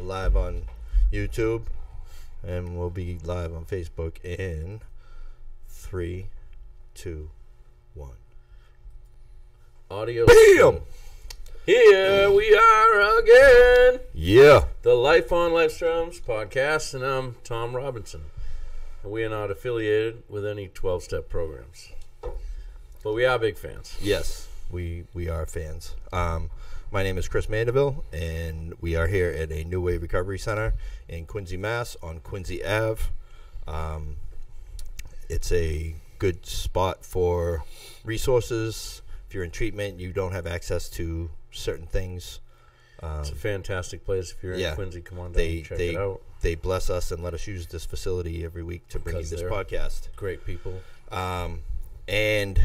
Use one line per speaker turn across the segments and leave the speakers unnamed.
We're live on YouTube, and we'll be live on Facebook in 3, 2, 1.
Audio.
Bam!
Here we are again.
Yeah.
The Life on LOLTERMS podcast, and I'm Tom Robinson. And we are not affiliated with any 12-step programs, but we are big fans.
Yes, we are fans. My name is Chris Mandeville, and we are here at a New Wave Recovery Center in Quincy, Mass. On Quincy Ave. It's a good spot for resources. If you're in treatment, you don't have access to certain things.
It's a fantastic place. If you're in Quincy, come on down and check it out.
They bless us and let us use this facility every week to bring you this podcast.
Great people.
And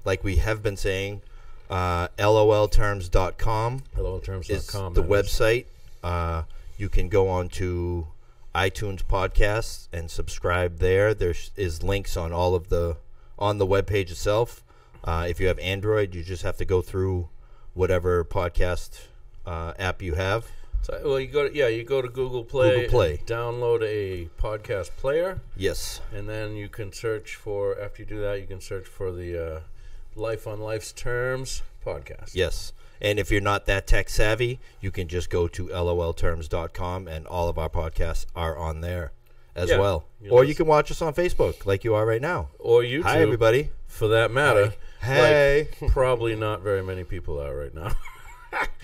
like we have been saying, LOLTerms.com is the website. You can go on to iTunes podcasts and subscribe there. There is links on all of the webpage itself. If you have Android, you just have to go through whatever podcast app you have.
So, well, you go to Google Play. Download a podcast player.
Yes.
And then you can search for, after you do that, you can search for the Life on Life's Terms podcast.
Yes. And if you're not that tech savvy, you can just go to LOLterms.com, and all of our podcasts are on there as well. Or you can watch us on Facebook like you are right now.
Or YouTube.
Hi, everybody.
For that matter.
Hey.
Like, probably not very many people are right now.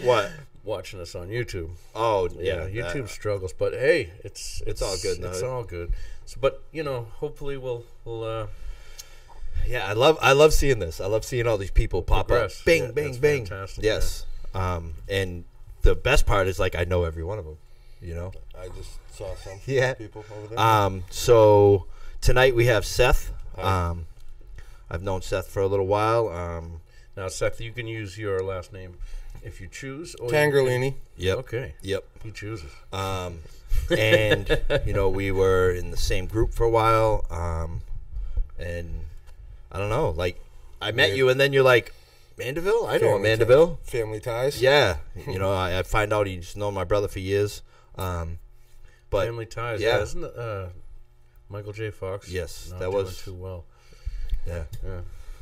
What?
Watching us on YouTube.
Oh,
yeah. YouTube struggles, but hey, it's
all good.
It's all good. So, but hopefully we'll
yeah, I love seeing this. I love seeing all these people pop up. Bing, bing, bing.
Fantastic,
yes. And the best part is, like, I know every one of them.
I just saw some people over there.
So tonight we have Seth. I've known Seth for a little while.
Now, Seth, you can use your last name if you choose. Or
Tangerlini.
Yep.
Okay.
Yep.
He chooses.
And we were in the same group for a while. And I don't know, like, I met you, and then you're like, Mandeville? I know Mandeville.
Family ties.
Yeah. I find out he's known my brother for years. But
Family ties.
Yeah.
Isn't Michael J. Fox?
Yes.
Not
that
doing
was
too well.
Yeah.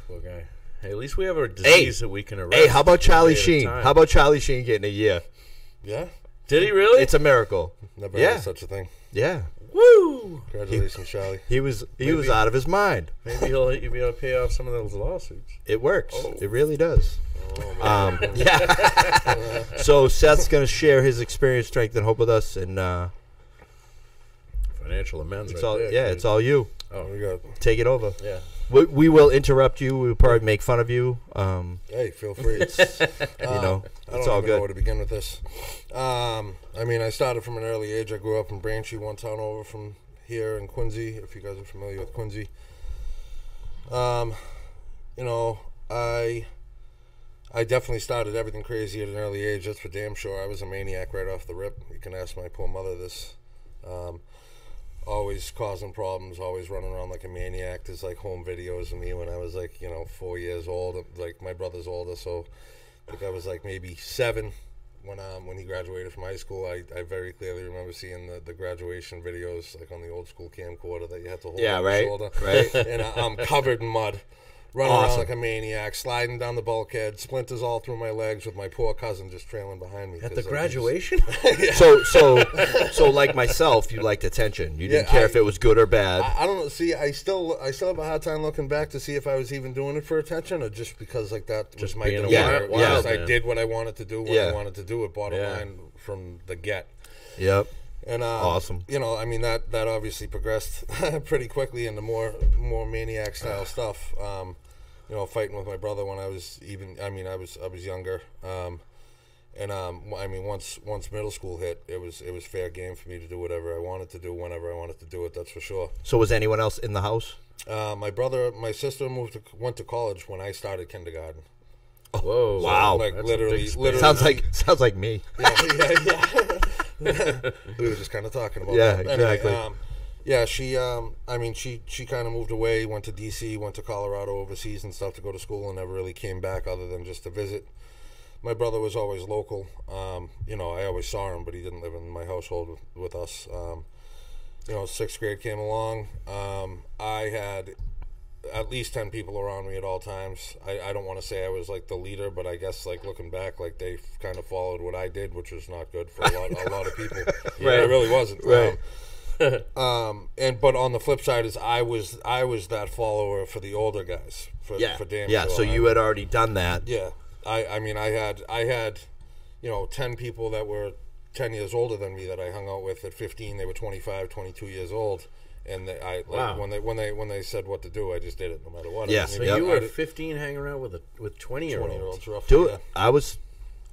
Poor guy. Hey, at least we have a disease that we can arrest.
Hey, how about Charlie Sheen? How about Charlie Sheen getting a year?
Yeah.
Did he really?
It's a miracle.
Never heard of such a thing.
Yeah.
Woo!
Congratulations, Charlie.
He was out of his mind.
Maybe he'll be able to pay off some of those lawsuits.
It works. It really does. Yeah. So Seth's going to share his experience, strength, and hope with us, and
financial amends.
It's
right
all
there,
it's all you.
Oh, we got.
Take it over.
Yeah.
We will interrupt you. We'll probably make fun of you.
Hey, feel free.
It's
I
all
don't
good.
know where to begin with this. I started from an early age. I grew up in Braintree, one town over from here in Quincy, if you guys are familiar with Quincy. I definitely started everything crazy at an early age. That's for damn sure. I was a maniac right off the rip. You can ask my poor mother this. Always causing problems, always running around like a maniac. There's like home videos of me when I was like, 4 years old. Like my brother's older, so I think I was like maybe 7 when he graduated from high school. I very clearly remember seeing the graduation videos like on the old school camcorder that you had to hold on your shoulder.
Right.
And I'm covered in mud. Running around like a maniac, sliding down the bulkhead, splinters all through my legs with my poor cousin just trailing behind me.
At the graduation?
So like myself, you liked attention. You didn't care if it was good or bad.
I don't know. See, I still have a hard time looking back to see if I was even doing it for attention or just because like that was my desire. I did what I wanted to do when I wanted to do it, bottom line from the get.
Yep.
And
awesome.
That obviously progressed pretty quickly into more maniac style stuff. Fighting with my brother when I was I was younger. Once middle school hit, it was fair game for me to do whatever I wanted to do whenever I wanted to do it. That's for sure.
So was anyone else in the house?
My sister went to college when I started kindergarten.
Whoa! Wow!
Like literally.
Sounds like me.
Yeah. We were just kind of talking about that.
Exactly.
Anyway, she kind of moved away, went to D.C., went to Colorado overseas and stuff to go to school, and never really came back other than just to visit. my brother was always local. You know, I always saw him, but he didn't live in my household with us. You know, 6th grade came along. I had at least 10 people around me at all times. I don't want to say I was like the leader, but I guess like looking back, like they kind of followed what I did, which was not good for a lot of people.
Right.
It really wasn't.
Right.
But on the flip side is I was that follower for the older guys. For damn
yeah.
sure.
So you had already done that.
Yeah. I mean I had, you know, 10 people that were 10 years older than me that I hung out with at 15. They were 25, 22 years old, and when they said what to do, I just did it no matter what.
Yeah.
So you were 15 hanging around with 20-year-olds.
Roughly.
Dude,
Yeah.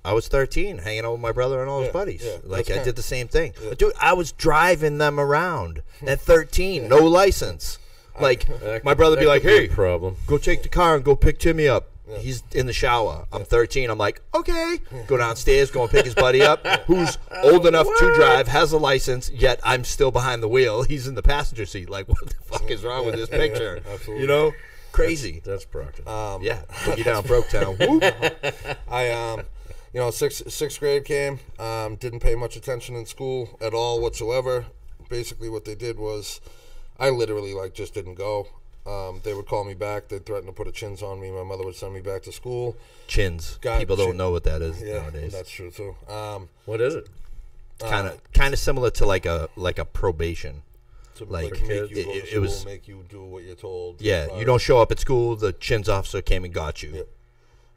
I was 13, hanging out with my brother and all his buddies.
Yeah,
like
that's
I did the same thing.
Yeah.
Dude, I was driving them around at 13, no license. Like my brother be like, "Hey,
problem.
go take the car and go pick Timmy up." He's in the shower. I'm 13. I'm like, okay. Go downstairs, go and pick his buddy up, who's old enough to drive, has a license, yet I'm still behind the wheel. He's in the passenger seat. Like, what the fuck is wrong with this picture?
Absolutely.
You know? Crazy.
That's Proctor.
Yeah. Put you down, broke town. Whoop.
You know, sixth grade came, didn't pay much attention in school at all whatsoever. Basically what they did was I literally, like, just didn't go. They would call me back. They'd threaten to put a chins on me. My mother would send me back to school.
Chins. People don't know what that is nowadays.
That's true too.
What is it?
Kind of similar to like a probation.
To
Like,
make you go to
it
school,
was-
make you do what you're told.
Yeah, you don't show up at school, the chins officer came and got you.
Yeah.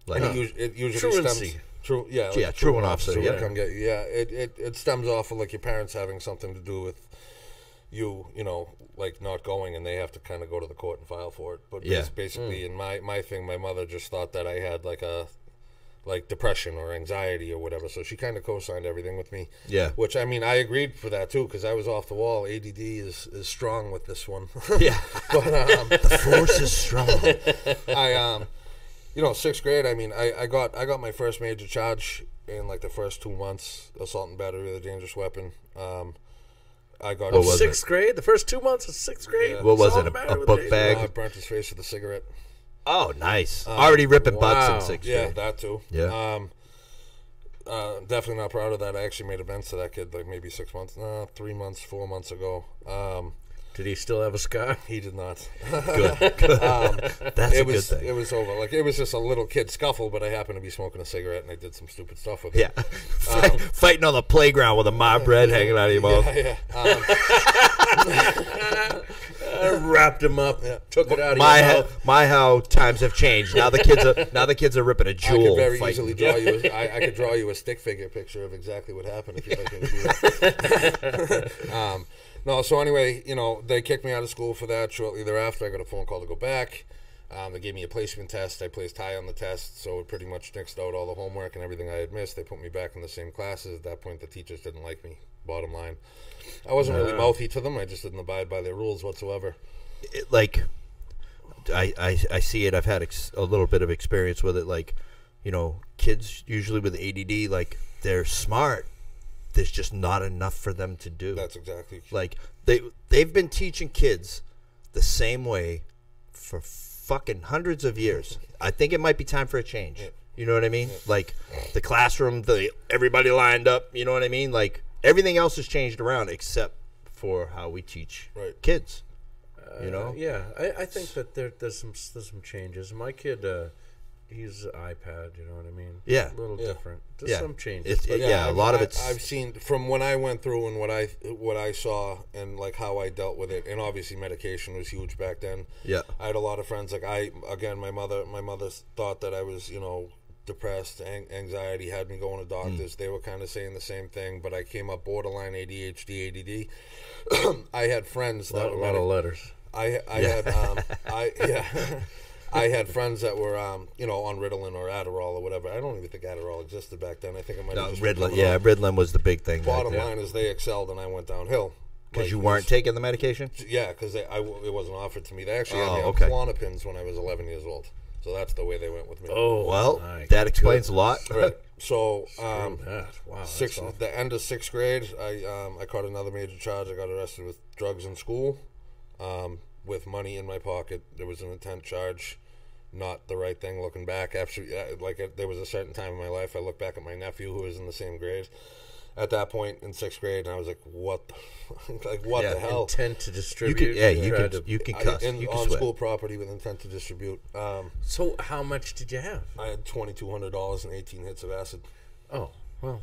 Like,
And it usually
Truancy.
stems. True, yeah,
Yeah, truant officer,
would
yeah.
come get you. Yeah, it stems off of like your parents having something to do with you know, like not going, and they have to kind of go to the court and file for it. But
Yeah.
basically, in my thing, my mother just thought that I had like depression or anxiety or whatever, so she kind of co-signed everything with me.
Yeah.
Which, I mean, I agreed for that too, because I was off the wall. ADD is strong with this one.
yeah.
But
The force is strong.
you know, 6th grade, I mean, I got my first major charge in like the first 2 months, assault and battery with a dangerous weapon. I got
What was it?
6th grade? The first 2 months of 6th grade?
Yeah.
What was
It's all
it,
the
a
matter with
book
it.
bag?
I burnt his face with a cigarette.
Oh, nice. Already ripping butts
wow.
in 6th
Yeah,
grade.
that too.
Yeah.
Definitely not proud of that. I actually made events to that kid like maybe 6 months, 3 months, 4 months ago.
Did he still have a scar?
He did not.
Good. That's a good thing.
It was over. Like, it was just a little kid scuffle, but I happened to be smoking a cigarette and I did some stupid stuff with it.
Yeah. Fighting on the playground with a mob bread hanging out of your mouth.
Yeah.
I wrapped him up, took it out of your mouth.
My how times have changed. Now the kids are ripping a
I
jewel.
could very
fighting.
easily draw you. I could draw you a stick figure picture of exactly what happened if you'd like me to do that. No, so anyway, you know, they kicked me out of school for that. Shortly thereafter, I got a phone call to go back. They gave me a placement test. I placed high on the test, so it pretty much nixed out all the homework and everything I had missed. They put me back in the same classes. At that point, the teachers didn't like me, bottom line. I wasn't really mouthy to them. I just didn't abide by their rules whatsoever.
I see it. I've had a little bit of experience with it. Like, you know, kids usually with ADD, like, they're smart. There's just not enough for them to do.
That's exactly.
Like, they've been teaching kids the same way for fucking hundreds of years. I think it might be time for a change.
Yeah.
You know what I mean? Yeah. Like, the classroom, everybody lined up. You know what I mean? Like, everything else has changed around except for how we teach kids. You know?
Yeah, I think that there's some changes. My kid, he's iPad. You know what I mean?
Yeah,
a little different. There's some changes.
A lot of it's.
I've seen from when I went through and what I saw and like how I dealt with it, and obviously medication was huge back then.
Yeah,
I had a lot of friends. Like my mother thought that I was, you know, depressed, anxiety, had me going to doctors. They were kind of saying the same thing, but I came up borderline ADHD, ADD. I had friends that
a lot of letters.
I had friends that were, you know, on Ritalin or Adderall or whatever. I don't even think Adderall existed back then. I think it might have just
Ritalin. Yeah, Ritalin was the big thing.
Bottom line is they excelled and I went downhill.
Because you weren't taking the medication?
Yeah, because it wasn't offered to me. They actually had me on Klonopins when I was 11 years old. So that's the way they went with me.
Oh, well, that explains a lot.
Right. So,
wow,
the end of 6th grade, I caught another major charge. I got arrested with drugs in school, with money in my pocket. There was an intent charge. not the right thing looking back. There was a certain time in my life I look back at my nephew who was in the same grade at that point in 6th grade, and I was like, what the hell?
Intent to distribute.
You can cuss. On school property with intent to distribute.
So how much did you have?
I had $2,200 and 18 hits of acid.
Oh, well.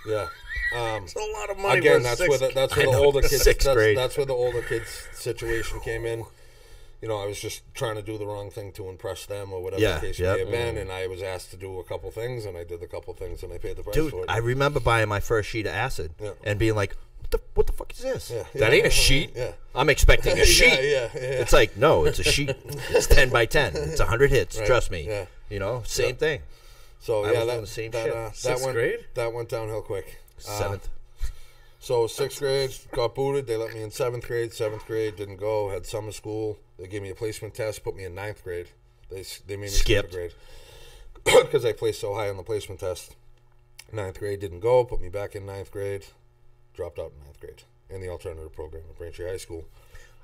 Yeah.
It's a lot of money.
Again, that's where the older kids. That's where the older kids situation came in. You know, I was just trying to do the wrong thing to impress them or whatever the case may have been, and I was asked to do a couple things, and I did a couple things, and I paid the price for it.
I remember buying my first sheet of acid and being like, what the fuck is this? That ain't a sheet.
Yeah.
I'm expecting a sheet.
Yeah.
It's like, no, it's a sheet. It's 10 by 10. It's 100 hits.
Right.
Trust me.
Yeah.
You know, same thing.
So
I was doing the same shit.
6th grade?
That went downhill quick.
7th.
So 6th grade, got booted. They let me in 7th grade. 7th grade, didn't go. Had summer school. They gave me a placement test, put me in 9th grade. They made me skip a grade because I placed so high on the placement test. 9th grade, didn't go. Put me back in 9th grade. Dropped out in 9th grade in the alternative program at Braintree High School.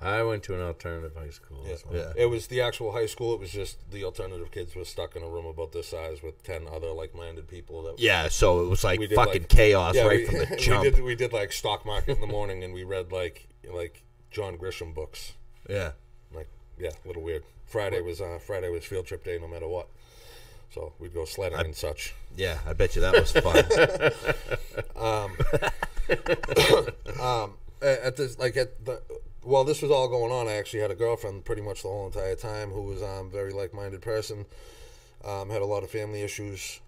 I went to an alternative high school.
Yeah. It was the actual high school. It was just the alternative kids were stuck in a room about this size with 10 other like-minded people.
So it was like fucking chaos from the jump.
We did like stock market in the morning, and we read like John Grisham books.
Yeah.
A little weird. Friday was field trip day no matter what. So we'd go sledding and such.
Yeah, I bet you that was fun.
While this was all going on, I actually had a girlfriend pretty much the whole entire time who was a very like-minded person. Had a lot of family issues.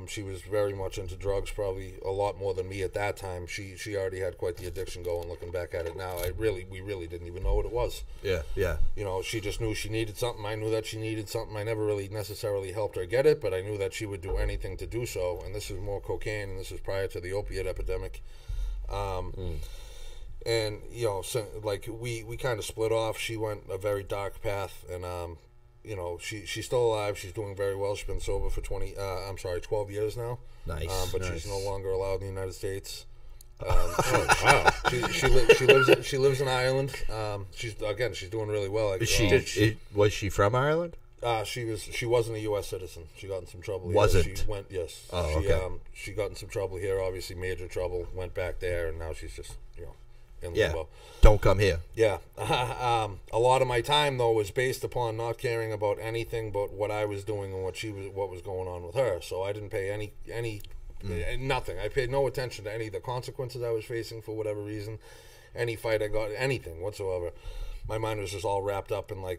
She was very much into drugs, probably a lot more than me at that time. She already had quite the addiction going. Looking back at it now, we really didn't even know what it was.
Yeah.
You know, she just knew she needed something. I knew that she needed something. I never really necessarily helped her get it, but I knew that she would do anything to do so. And this is more cocaine, and this is prior to the opiate epidemic. And you know, so, like we kind of split off. She went a very dark path, and you know, she's still alive. She's doing very well. She's been sober for 12 years now.
Nice.
But she's no longer allowed in the United States. Wow. She lives in Ireland. She's doing really well.
Was she from Ireland?
She wasn't a U.S. citizen. She got in some trouble.
Wasn't?
She went. Yes.
Oh, okay.
She got in some trouble here. Obviously, major trouble. Went back there, and now she's just in limbo.
Don't come here.
Yeah. A lot of my time though was based upon not caring about anything but what I was doing and what was going on with her. So I didn't pay any nothing. I paid no attention to any of the consequences I was facing for whatever reason. Any fight I got, anything whatsoever. My mind was just all wrapped up in I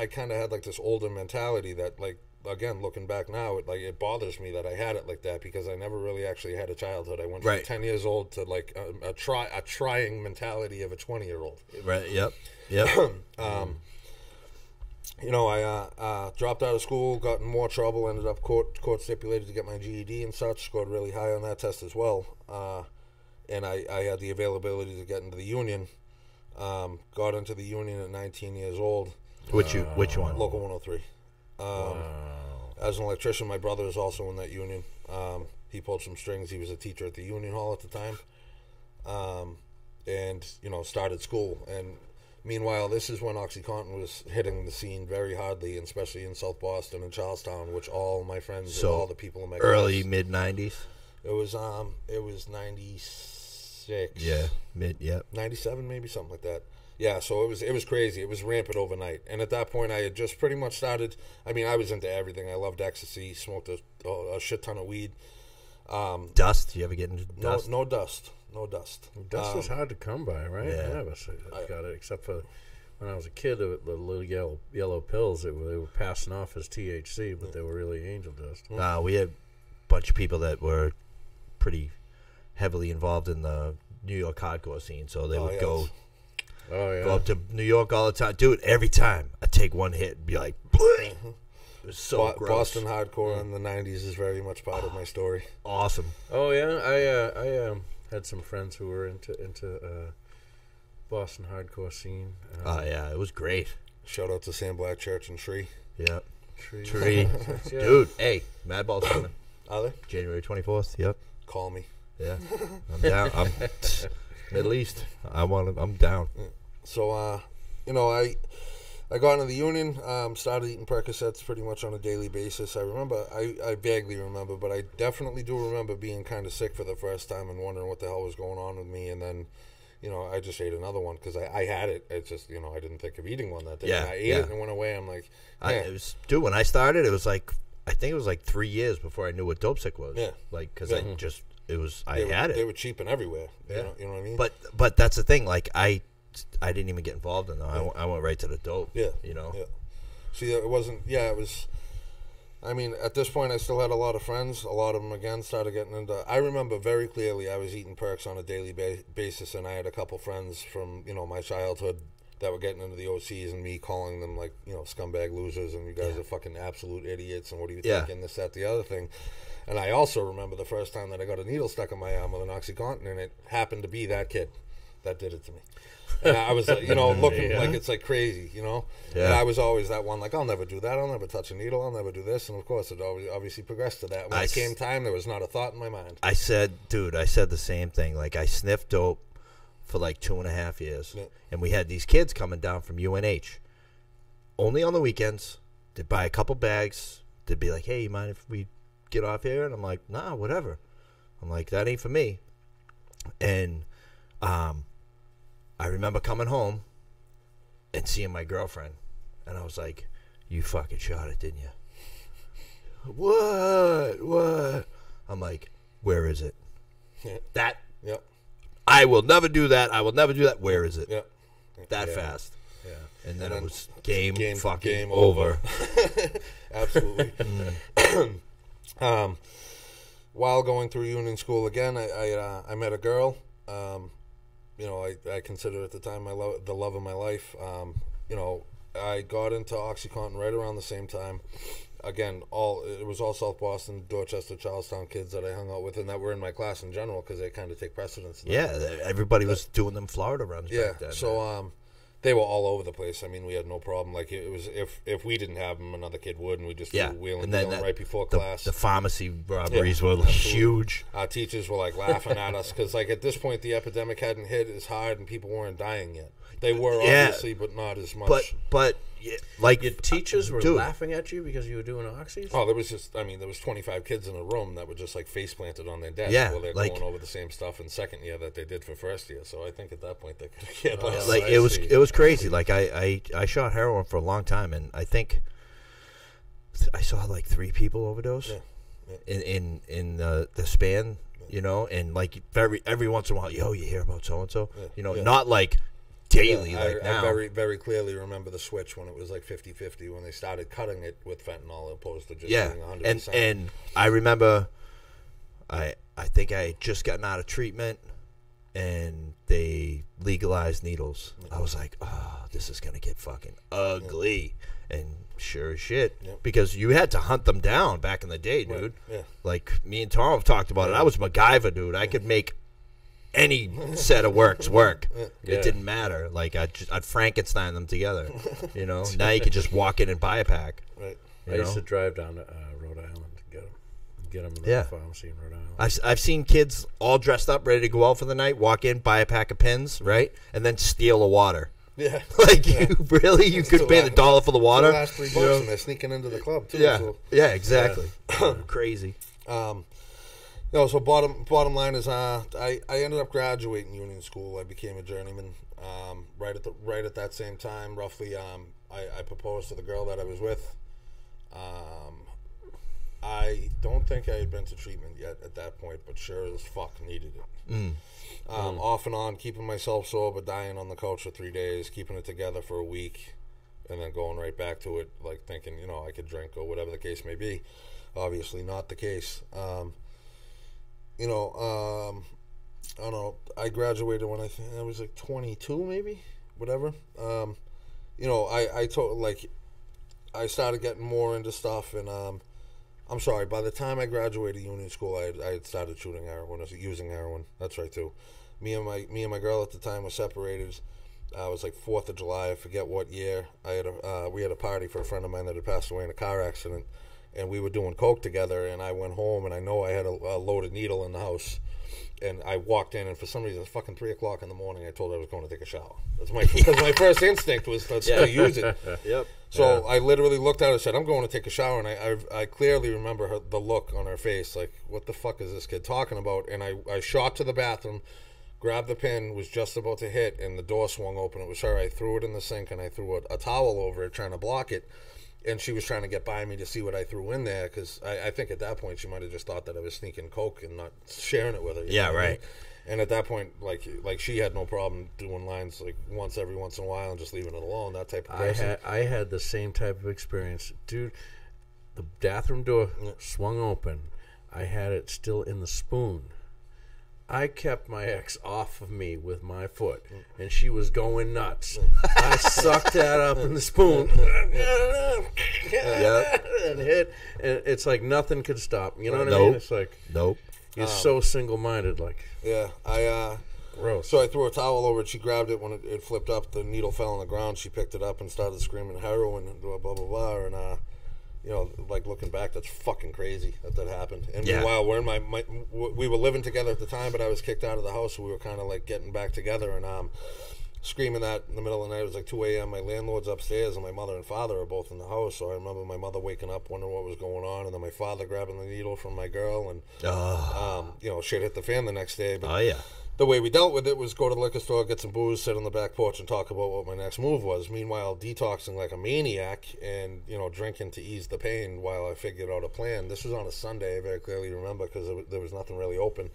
kind of had like this older mentality that again, looking back now, it bothers me that I had it like that because I never really actually had a childhood. I went from 10 years old to like a trying mentality of a 20-year-old.
Right. Yep.
You know, I dropped out of school, got in more trouble, ended up court stipulated to get my GED and such, scored really high on that test as well. And I had the availability to get into the union. Got into the union at 19 years old.
Which one?
Local 103. As an electrician, my brother is also in that union. He pulled some strings. He was a teacher at the union hall at the time. And, you know, started school. And meanwhile, this is when OxyContin was hitting the scene very hardly, and especially in South Boston and Charlestown, which all my friends and all the people in my
early
class,
mid-90s?
It was 96.
Yeah,
97 maybe, something like that. Yeah, so it was crazy. It was rampant overnight. And at that point, I had just pretty much started. I mean, I was into everything. I loved ecstasy, smoked a shit ton of weed.
Dust? You ever get into dust?
No dust.
Dust was hard to come by, right?
Yeah.
None of us got it, except for when I was a kid, the little yellow pills they were passing off as THC, but they were really angel dust.
We had a bunch of people that were pretty heavily involved in the New York hardcore scene, so they would go up to New York all the time. Dude, every time I take one hit and be like, it was so gross.
Boston hardcore in the 90s is very much part of my story.
Awesome.
Oh, yeah. I had some friends who were into Boston hardcore scene.
Yeah, it was great.
Shout out to Sam Black Church and Tree.
Yeah. Tree. Dude, hey, Madball's coming.
Are they?
January 24th, yep.
Call me.
Yeah. I'm down. I'm Middle East. I'm down.
So, you know, I got into the Union, started eating Percocets pretty much on a daily basis. I remember, I vaguely remember, but I definitely do remember being kind of sick for the first time and wondering what the hell was going on with me. And then, you know, I just ate another one because I had it. It's just, you know, I didn't think of eating one that day.
Yeah,
And I ate it and it went away. I'm like,
dude, when I started, it was like, I think it was like 3 years before I knew what dope sick was.
Yeah.
Like, because I just, it was, I had it.
They were cheap and everywhere.
Yeah.
You know what I mean?
But that's the thing. Like, I didn't even get involved in that. I went right to the dope.
Yeah.
You know?
Yeah. See, it wasn't, it was, I mean, at this point, I still had a lot of friends. A lot of them, again, started getting into, I remember very clearly I was eating perks on a daily basis, and I had a couple friends from, you know, my childhood that were getting into the OCs, and me calling them, like, you know, scumbag losers, and you guys are fucking absolute idiots, and what are you thinking, this, that, the other thing. And I also remember the first time that I got a needle stuck in my arm with an OxyContin, and it happened to be that kid that did it to me. And I was, you know, looking like it's like crazy, you know. Yeah. And I was always that one, like, I'll never do that. I'll never touch a needle. I'll never do this. And of course, it always obviously progressed to that. When it came time, there was not a thought in my mind. I said
the same thing. Like, I sniffed dope for like 2.5 years, and we had these kids coming down from UNH only on the weekends. They'd buy a couple bags. They'd be like, "Hey, you mind if we get off here?" And I'm like, "Nah, whatever." I'm like, "That ain't for me." And I remember coming home and seeing my girlfriend, and I was like, "You fucking shot it, didn't you?" What? I'm like, "Where is it?" That.
Yep.
I will never do that. I will never do that. Where is it?
Yep.
That fast.
Yeah.
And then it was game over.
Absolutely. While going through Union School again, I met a girl. You know, I consider at the time the love of my life. You know, I got into OxyContin right around the same time. Again, it was all South Boston, Dorchester, Charlestown kids that I hung out with, and that were in my class in general because they kind of take precedence.
Everybody was doing them Florida runs. Back then.
So they were all over the place. I mean, we had no problem. Like, it was if we didn't have them, another kid would, and we just wheeling right before class.
The pharmacy robberies were huge.
Our teachers were like laughing at us because, like, at this point, the epidemic hadn't hit as hard, and people weren't dying yet. They were obviously, but not as much.
But like,
your teachers were laughing at you because you were doing oxys?
Oh, there was 25 kids in a room that were just like face planted on their desk while they're going over the same stuff in second year that they did for first year. So I think at that point they could have cared less.
Like, it was crazy. Like, I shot heroin for a long time, and I think I saw like 3 people overdose in the span, you know, and like every once in a while, you hear about so and so, you know, not like daily. Like now.
I very, very clearly remember the switch when it was like 50-50 when they started cutting it with fentanyl opposed to just doing 100%.
And I remember I think I had just gotten out of treatment and they legalized needles. I was like, oh, this is gonna get fucking ugly. And sure as shit, because you had to hunt them down back in the day, dude. Like, me and Tom have talked about it. I was MacGyver, dude. I could make any set of works work. It didn't matter. Like, I'd Frankenstein them together. You know. Now you can just walk in and buy a pack.
Right.
I used to drive down to Rhode Island to get them in the pharmacy in Rhode Island.
I've seen kids all dressed up, ready to go out for the night, walk in, buy a pack of pins, right, and then steal the water.
Yeah.
Like, you could pay the $1 for the water.
The last $3 and they're sneaking into the club too.
Yeah.
So.
Yeah. Exactly. Crazy.
So bottom line is, I ended up graduating Union School. I became a journeyman. Right at that same time, roughly, I proposed to the girl that I was with. I don't think I had been to treatment yet at that point, but sure as fuck needed it. Off and on, keeping myself sober, dying on the couch for 3 days, keeping it together for a week, and then going right back to it, like thinking, I could drink or whatever the case may be. Obviously not the case. I don't know. I graduated when I was like 22, maybe, whatever. I started getting more into stuff, and I'm sorry. By the time I graduated Union School, I had started shooting heroin, using heroin. That's right too. Me and my girl at the time were separated. It was like 4th of July. I forget what year. We had a party for a friend of mine that had passed away in a car accident. and we were doing coke together, and I went home, and I know I had a loaded needle in the house. And I walked in, and for some reason, it's fucking 3 o'clock in the morning. I told her I was going to take a shower. That's my first instinct was to use it.
Yep.
So I literally looked at her and said, "I'm going to take a shower." And I clearly remember the look on her face, like, "What the fuck is this kid talking about?" And I shot to the bathroom, grabbed the pin, was just about to hit, and the door swung open. It was her. I threw it in the sink, and I threw a towel over it, trying to block it. And she was trying to get by me to see what I threw in there, because I think at that point she might have just thought that I was sneaking coke and not sharing it with her.
Yeah, right.
And at that point, like she had no problem doing lines like once every once in a while and just leaving it alone. That type of person.
I had the same type of experience, dude. The bathroom door swung open. I had it still in the spoon. I kept my ex off of me with my foot, and she was going nuts. I sucked that up in the spoon and hit, and it's like nothing could stop. You know what I mean? It's like you're so single-minded. Like
gross. So I threw a towel over it. She grabbed it when it flipped up. The needle fell on the ground. She picked it up and started screaming heroin and blah blah blah. And you know, like looking back, that's fucking crazy that happened. And meanwhile, we're in we were living together at the time, but I was kicked out of the house, so we were kind of like getting back together, and screaming that in the middle of the night. It was like 2 a.m. My landlord's upstairs, and my mother and father are both in the house. So I remember my mother waking up, wondering what was going on, and then my father grabbing the needle from my girl, and you know, shit hit the fan the next day. But the way we dealt with it was go to the liquor store, get some booze, sit on the back porch, and talk about what my next move was. Meanwhile, detoxing like a maniac and, you know, drinking to ease the pain while I figured out a plan. This was on a Sunday, I very clearly remember, because there was nothing really open.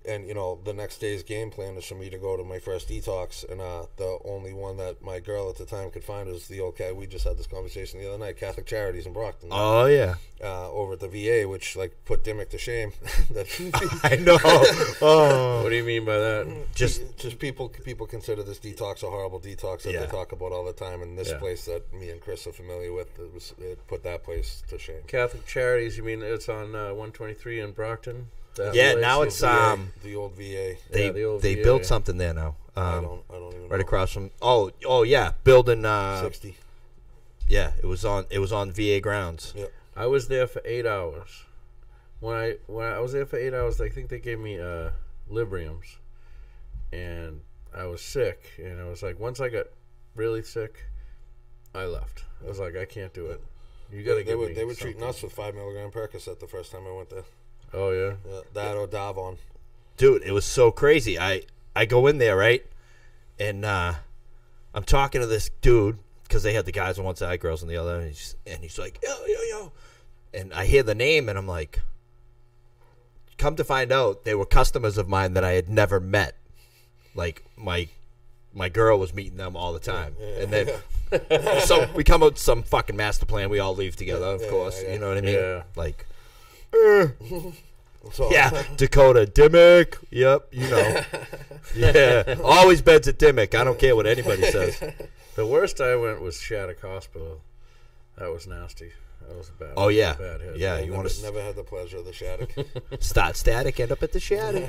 And, you know, the next day's game plan is for me to go to my first detox. And the only one that my girl at the time could find was the old cat. We just had this conversation the other night, Catholic Charities in Brockton.
Oh, yeah.
Over at the VA, which, like, put Dimmick to shame.
I know. Oh.
What do you mean by that?
Just people consider this detox a horrible detox that they talk about all the time. And this place that me and Chris are familiar with, it put that place to shame.
Catholic Charities, you mean it's on 123 in Brockton?
Now it's
the old VA.
They built something there now.
I don't even know.
Across from building
60.
Yeah, it was on VA grounds.
Yep.
I was there for 8 hours. When I was there for 8 hours, I think they gave me Libriums, and I was sick. And I was like, once I got really sick, I left. I was like, I can't do it. You got to give me.
They were treating us with 5 milligram Percocet the first time I went there.
Oh yeah,
that or Davon.
Dude, it was so crazy. I go in there, right, and I'm talking to this dude because they had the guys on one side, girls on the other, and he's like, yo, and I hear the name, and I'm like, come to find out, they were customers of mine that I had never met. Like my girl was meeting them all the time, and then so we come up with some fucking master plan. We all leave together, of course. You know what I mean?
Yeah.
Like.
So,
Dakota Dimmick. Yep, you know. Yeah, always beds at Dimmick. I don't care what anybody says.
The worst I went was Shattuck Hospital. That was nasty. That was a bad.
Oh yeah,
bad hit.
yeah.
You never had the pleasure of the Shattuck.
Start static, end up at the Shattuck.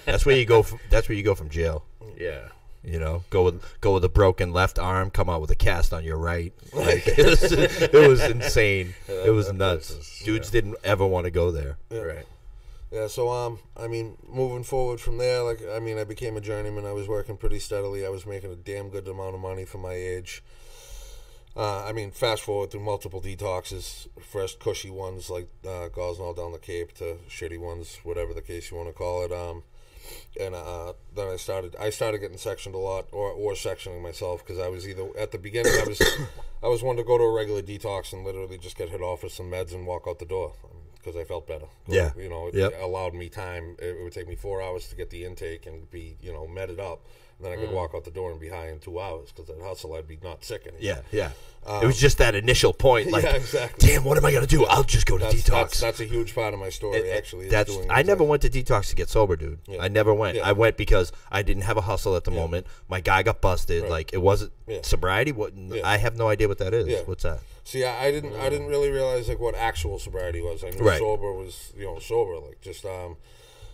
That's where you go. That's where you go from jail.
Yeah.
You know, go with a broken left arm, come out with a cast on your right. Like, it was insane. It was nuts. Dudes didn't ever want to go there.
Yeah.
Right.
Yeah. So I mean, moving forward from there, I became a journeyman. I was working pretty steadily. I was making a damn good amount of money for my age. Fast forward through multiple detoxes, first cushy ones like Gosnell down the Cape to shitty ones, whatever the case you want to call it. And then I started getting sectioned a lot, or sectioning myself, because I was either at the beginning I was one to go to a regular detox and literally just get hit off with some meds and walk out the door because I felt better.
Yeah,
you know, it allowed me time. It would take me 4 hours to get the intake and be medded up. And then I could walk out the door and be high in 2 hours, because at hustle I'd be not sick anymore.
Yeah. It was just that initial point, like,
exactly.
Damn, what am I going to do? I'll just go to detox.
That's a huge part of my story, actually.
I never went to detox to get sober, dude. Yeah. I never went. Yeah. I went because I didn't have a hustle at the moment. My guy got busted. Right. Like, it wasn't sobriety. I have no idea what that is. Yeah. What's that?
See, I didn't really realize like what actual sobriety was. I knew sober was sober, like just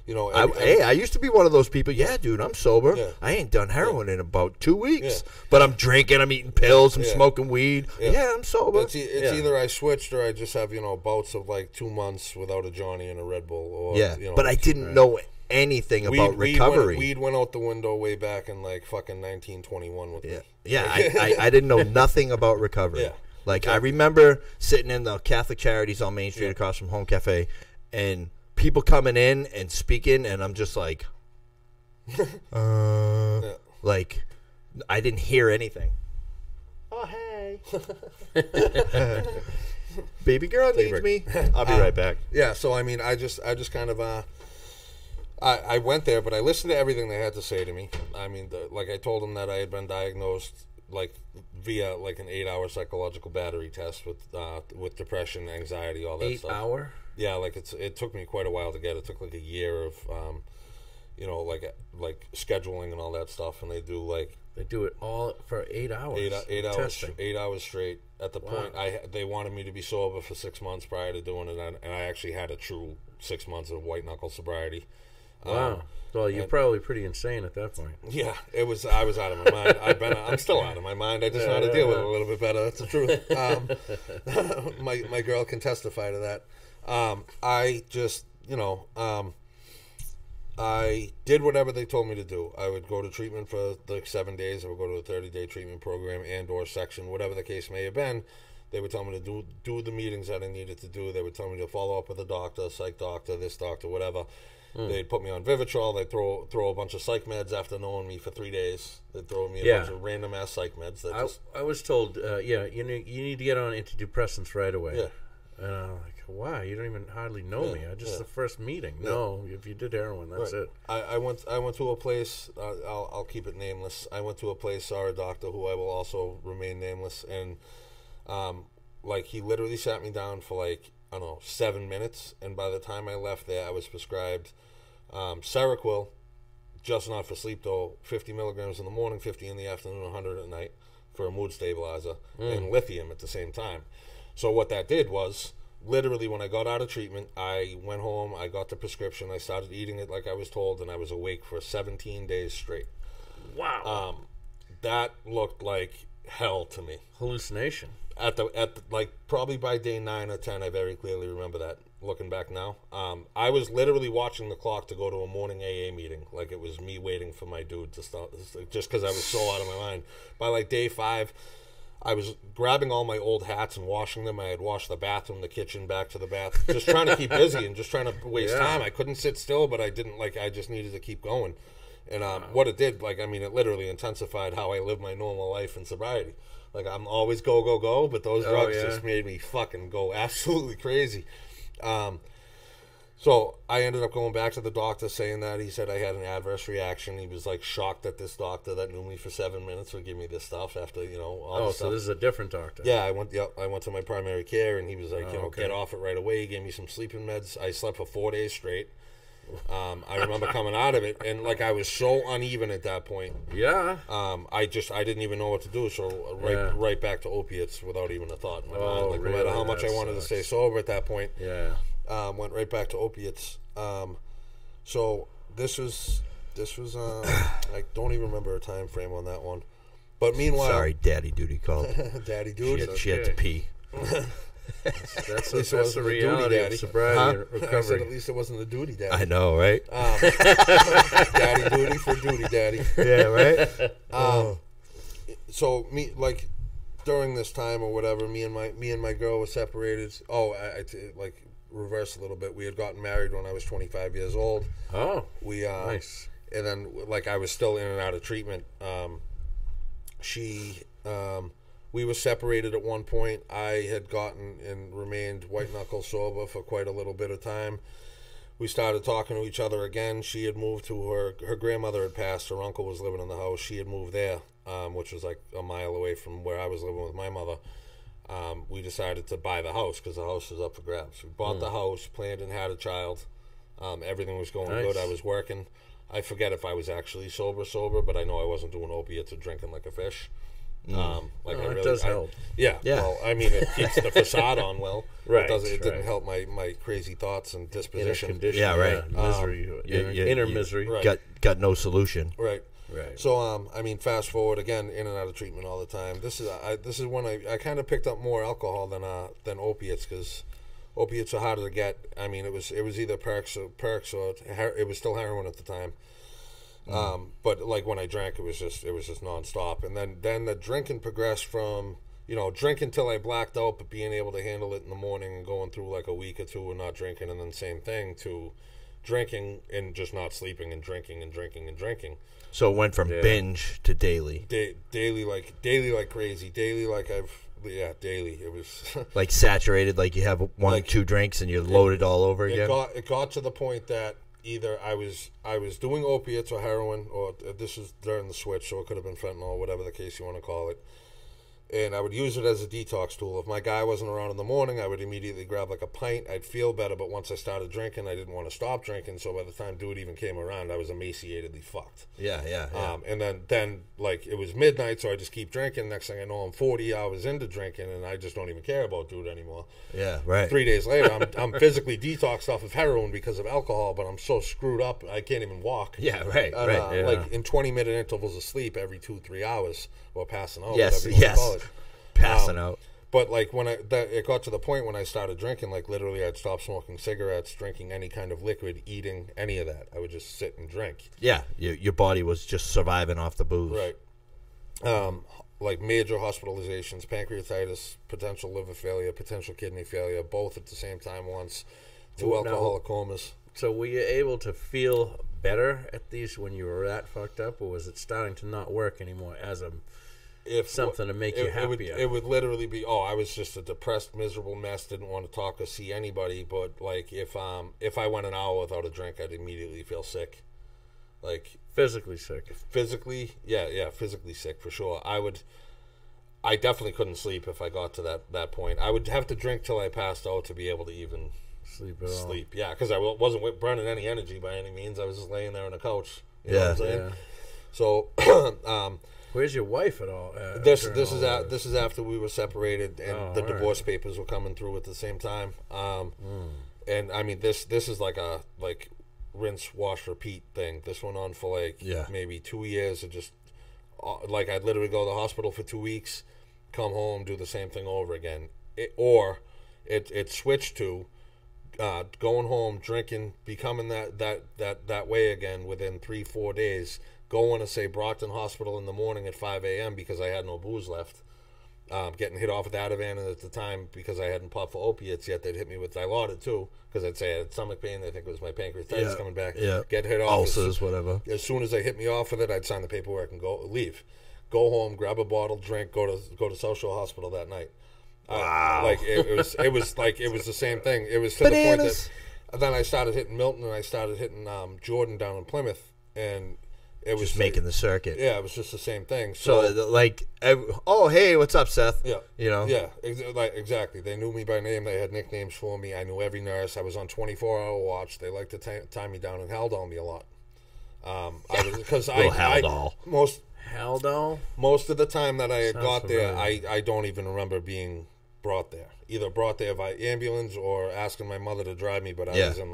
You know,
I used to be one of those people. Yeah, dude, I'm sober.
Yeah.
I ain't done heroin in about 2 weeks. But I'm drinking, I'm eating pills, I'm smoking weed. Yeah, I'm sober.
It's either I switched or I just have, bouts of like 2 months without a Johnny and a Red Bull. Or,
but I didn't know anything about recovery.
Weed went out the window way back in like fucking 1921 with me.
Yeah, I didn't know nothing about recovery.
Yeah.
Like, I remember sitting in the Catholic Charities on Main Street across from Home Cafe, and people coming in and speaking, and I'm just like, like, I didn't hear anything. Oh, hey. Baby girl needs me. I'll be right back.
Yeah, so, I mean, I just kind of, I went there, but I listened to everything they had to say to me. I mean, like I told them that I had been diagnosed, like, via, like, an 8-hour psychological battery test with depression, anxiety, all that stuff.
8 hour?
Yeah, like it took me quite a while to get. It took like a year of, like scheduling and all that stuff. And they
do it all for 8 hours.
8 hours,
testing.
8 hours straight. At the point, they wanted me to be sober for 6 months prior to doing it, and I actually had a true 6 months of white knuckle sobriety.
Wow. Well, you're probably pretty insane at that point.
Yeah, I was out of my mind. I'm still out of my mind. I just know how to deal with it a little bit better. That's the truth. My girl can testify to that. I just, I did whatever they told me to do. I would go to treatment for like 7 days. I would go to a 30-day treatment program and/or section, whatever the case may have been. They would tell me to do the meetings that I needed to do. They would tell me to follow up with a doctor, psych doctor, this doctor, whatever. They'd put me on Vivitrol. They'd throw a bunch of psych meds after knowing me for 3 days. They'd throw me a bunch of random ass psych meds.
I was told, you need to get on antidepressants right away.
Yeah.
And I'm like, why? You don't even hardly know me. I just the first meeting.
Yeah.
No, if you did heroin, that's it.
I went to a place. I'll keep it nameless. I went to a place, saw a doctor who I will also remain nameless, and like he literally sat me down for like, I don't know, 7 minutes, and by the time I left there, I was prescribed Seroquel, just not for sleep though, 50 milligrams in the morning, 50 in the afternoon, 100 at night for a mood stabilizer, and lithium at the same time. So what that did was, literally when I got out of treatment, I went home, I got the prescription, I started eating it like I was told, and I was awake for 17 days straight.
Wow.
That looked like hell to me.
Hallucination.
At the like probably by day 9 or 10, I very clearly remember that. Looking back now, I was literally watching the clock to go to a morning AA meeting, like it was me waiting for my dude to start, just because I was so out of my mind. By like day 5, I was grabbing all my old hats and washing them. I had washed the bathroom, the kitchen, back to the bath, just trying to keep busy and just trying to waste time. I couldn't sit still, but I didn't I just needed to keep going. And what it did, it literally intensified how I live my normal life in sobriety. Like, I'm always go, go, go, but those drugs just made me fucking go absolutely crazy. So I ended up going back to the doctor saying that. He said I had an adverse reaction. He was, like, shocked that this doctor that knew me for 7 minutes would give me this stuff after, all this stuff.
So this is a different doctor.
Yeah, I went to my primary care, and he was like, get off it right away. He gave me some sleeping meds. I slept for 4 days straight. I remember coming out of it, and like I was so uneven at that point.
Yeah.
I didn't even know what to do. So right back to opiates without even a thought in my mind. Like,
really?
No matter how much I wanted to stay sober at that point.
Yeah.
Went right back to opiates. So this was I don't even remember a time frame on that one. But meanwhile,
sorry, Daddy Duty called.
Daddy Duty.
She had to pee.
That's the reality of sobriety and recovery.
I said at least it wasn't the duty daddy.
I know, right?
Daddy duty for duty daddy.
Yeah, right?
So during this time or whatever, me and my girl were separated. I reverse a little bit. We had gotten married when I was 25 years old.
Oh,
we
nice.
And then I was still in and out of treatment. We were separated at one point. I had gotten and remained white knuckle sober for quite a little bit of time. We started talking to each other again. She had moved to her grandmother had passed. Her uncle was living in the house. She had moved there, which was like a mile away from where I was living with my mother. We decided to buy the house because the house was up for grabs. We bought the house, planned and had a child. Everything was going good. I was working. I forget if I was actually sober, but I know I wasn't doing opiates or drinking like a fish.
It does help.
Yeah. Well, I mean, it keeps the facade on well.
Right.
It didn't help my crazy thoughts and disposition.
Inner condition.
Yeah, right.
Misery. Inner misery.
Right.
Got no solution.
Right.
Right.
So, I mean, fast forward again, in and out of treatment all the time. This is when I kind of picked up more alcohol than opiates, because opiates are harder to get. I mean, it was either perks or it was still heroin at the time. But like when I drank, it was just nonstop. And then the drinking progressed from, drinking till I blacked out, but being able to handle it in the morning and going through like a week or two and not drinking, and then same thing to drinking and just not sleeping and drinking and drinking and drinking.
So it went from binge to daily.
Daily like crazy. Daily like daily. It was
like saturated, like you have one or two drinks and you're loaded all over again.
It got to the point that either I was doing opiates or heroin, or this is during the switch, so it could have been fentanyl or whatever the case you want to call it. And I would use it as a detox tool. If my guy wasn't around in the morning, I would immediately grab like a pint. I'd feel better, but once I started drinking, I didn't want to stop drinking. So by the time dude even came around, I was emaciatedly fucked.
Yeah.
And then like it was midnight, so I just keep drinking. Next thing I know, I'm 40 hours into drinking, and I just don't even care about dude anymore.
Yeah, right.
3 days later, I'm physically detoxed off of heroin because of alcohol, but I'm so screwed up I can't even walk.
Yeah, right.
Like in 20-minute intervals of sleep every 2-3 hours, or passing out.
Yes.
Whatever you want to call it.
Passing out.
But like when it got to the point when I started drinking, like literally I'd stop smoking cigarettes, drinking any kind of liquid, eating any of that. I would just sit and drink.
Yeah, your body was just surviving off the booze.
Right. Like major hospitalizations, pancreatitis, potential liver failure, potential kidney failure, both at the same time once, 2 alcoholic comas.
So were you able to feel better at these when you were that fucked up, or was it starting to not work anymore as something to make you happier?
It would literally be, I was just a depressed, miserable mess, didn't want to talk or see anybody, but like if I went an hour without a drink, I'd immediately feel sick. Like
physically sick.
Physically sick for sure. I definitely couldn't sleep if I got to that point. I would have to drink till I passed out to be able to even sleep. Yeah, because I wasn't burning any energy by any means. I was just laying there on the couch. You know what I'm saying? So
where's your wife at all?
This is after we were separated and the divorce papers were coming through at the same time. And I mean this is like a rinse, wash, repeat thing. This went on for maybe 2 years. It just I'd literally go to the hospital for 2 weeks, come home, do the same thing over again. It switched to going home, drinking, becoming that way again within 3-4 days. Going to, say, Brockton Hospital in the morning at 5 a.m. because I had no booze left. Getting hit off with Ativan at the time because I hadn't popped for opiates yet. They'd hit me with Dilaudid too because I'd say I had stomach pain. I think it was my pancreatitis coming back.
Yeah.
Get hit off.
Ulcers, whatever.
As soon as they hit me off with it, I'd sign the paperwork and leave. Go home, grab a bottle, drink, go to South Shore Hospital that night.
Wow.
It was the same thing. It was to the point that then I started hitting Milton and I started hitting Jordan down in Plymouth, and it was
just making the circuit.
Yeah, it was just the same thing.
So hey, what's up, Seth?
Yeah,
Yeah,
exactly. They knew me by name. They had nicknames for me. I knew every nurse. I was on 24-hour watch. They liked to tie me down and held on me a lot. Most of the time that I had got there, I don't even remember being brought there. Either brought there by ambulance or asking my mother to drive me, but I was in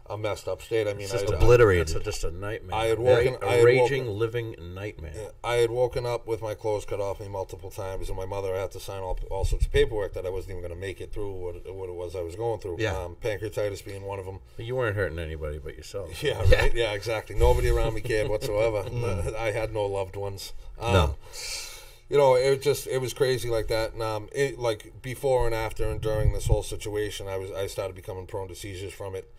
a messed up state. I mean,
just obliterated.
It's just a nightmare.
I had woken
a raging, living nightmare.
I had woken up with my clothes cut off me multiple times, and my mother had to sign all sorts of paperwork that I wasn't even going to make it through what it was I was going through.
Yeah.
Pancreatitis being one of them.
But you weren't hurting anybody but yourself.
Yeah, right. Yeah, exactly. Nobody around me cared whatsoever. I had no loved ones.
No.
It was crazy like that. And like before and after and during this whole situation, I started becoming prone to seizures from it.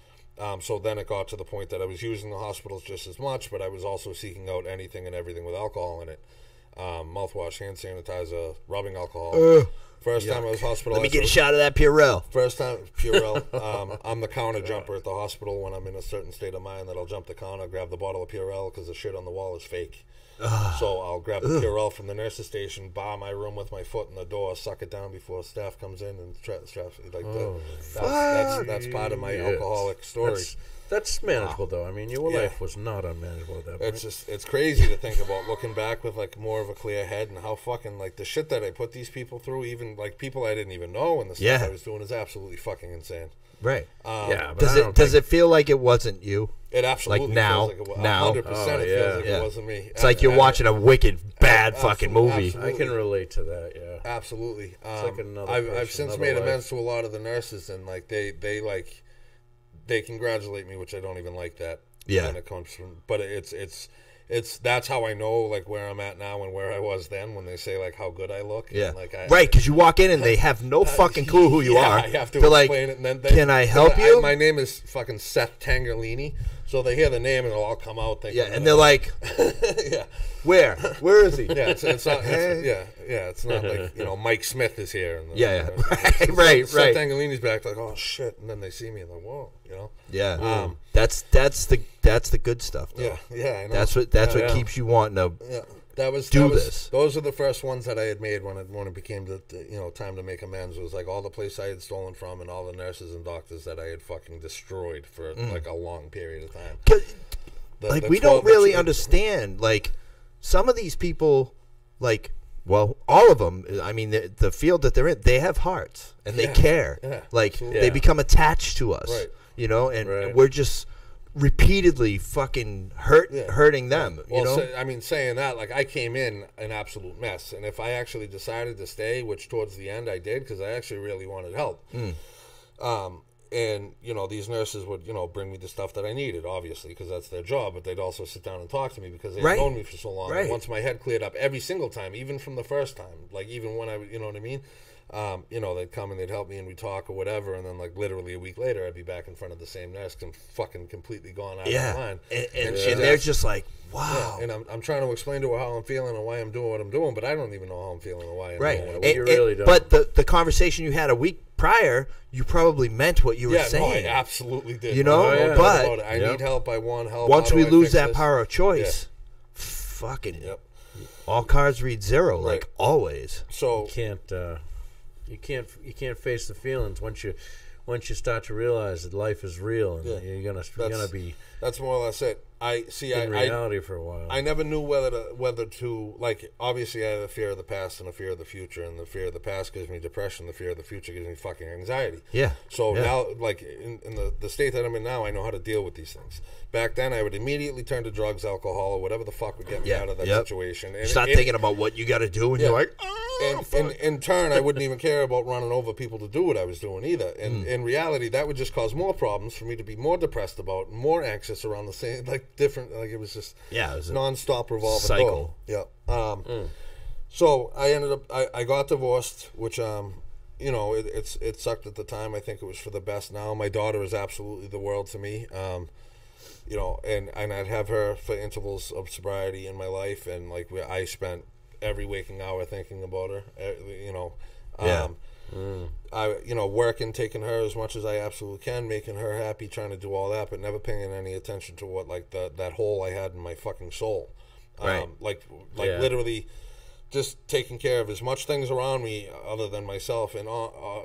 So then it got to the point that I was using the hospitals just as much, but I was also seeking out anything and everything with alcohol in it. Mouthwash, hand sanitizer, rubbing alcohol. First time I was hospitalized.
Let me get a shot of that Purell.
First time, Purell. I'm the counter jumper at the hospital when I'm in a certain state of mind that I'll jump the counter, grab the bottle of Purell because the shit on the wall is fake. So I'll grab the Purell from the nurse's station, bar my room with my foot in the door, suck it down before staff comes in, and that's part of my alcoholic story.
That's manageable, though. I mean, your life was not unmanageable at that point.
It's crazy to think about looking back with like more of a clear head and how fucking like the shit that I put these people through, even like people I didn't even know, and the stuff I was doing is absolutely fucking insane.
Right.
But
does it feel like it wasn't you?
It absolutely
like now,
feels like it,
now.
100% it feels like it wasn't me.
It's like you're watching a wicked, bad fucking movie.
Absolutely.
I can relate to that, yeah.
Absolutely.
It's like another
I've since made
life.
amends to a lot of the nurses, and like they congratulate me, which I don't even like that.
Yeah.
When it comes from, but it's that's how I know like where I'm at now and where I was then when they say like how good I look.
Yeah.
And, like,
right, because you walk in and they have no fucking clue who you are.
I have to
They're
explain
like,
it. And then
can I help you?
My name is fucking Seth Tangerlini. So they hear the name and they'll all come out thinking.
Yeah, and they're like,
yeah.
Where is he?
Yeah, it's not. It's not like Mike Smith is here. And
right.
Seth Tangerlini's back, like, oh shit, and then they see me and they're like, whoa,
Yeah. That's the good stuff. Though.
Yeah. I know.
That's what keeps you wanting to.
Yeah.
This.
Those are the first ones that I had made when it became the time to make amends. It was like all the place I had stolen from and all the nurses and doctors that I had fucking destroyed for like a long period of time.
We don't really understand. Like some of these people, like all of them. I mean, the field that they're in, they have hearts and they care.
Yeah,
like they become attached to us.
Right.
And we're just repeatedly fucking hurting them.
Saying that, like, I came in an absolute mess, and if I actually decided to stay, which towards the end I did, because I actually really wanted help, and these nurses would bring me the stuff that I needed, obviously, because that's their job, but they'd also sit down and talk to me because they'd known me for so long. And once my head cleared up, every single time, even from the first time, like even when I, you know what I mean. They'd come and they'd help me and we'd talk or whatever, and then like literally a week later I'd be back in front of the same nurse and fucking completely gone out of my mind.
And they're just like, wow.
Yeah, and I'm trying to explain to her how I'm feeling and why I'm doing what I'm doing, but I don't even know how I'm feeling and why I'm doing what I'm doing.
You really don't.
But the conversation you had a week prior, you probably meant what you were saying.
No, I absolutely did.
But
I need help. I want help.
Once we lose that power of choice, fucking all cards read zero, like always.
So
you can't face the feelings once you start to realize that life is real and you're gonna be.
That's more or less it.
In reality for a while.
I never knew whether to like. Obviously, I have a fear of the past and a fear of the future, and the fear of the past gives me depression. The fear of the future gives me fucking anxiety.
Yeah.
So now, like in the state that I'm in now, I know how to deal with these things. Back then, I would immediately turn to drugs, alcohol, or whatever the fuck would get me out of that situation. And
start thinking about what you got to do, and you're like,
and in turn, I wouldn't even care about running over people to do what I was doing either. And in reality, that would just cause more problems for me to be more depressed about, more anxious around the same, different. Like it was just
it was
non-stop revolving
cycle.
Door. Yeah. So I ended up. I got divorced, which it sucked at the time. I think it was for the best. Now my daughter is absolutely the world to me. And I'd have her for intervals of sobriety in my life, and like I spent every waking hour thinking about her. I working, taking her as much as I absolutely can, making her happy, trying to do all that, but never paying any attention to what like that hole I had in my fucking soul. Literally just taking care of as much things around me other than myself, and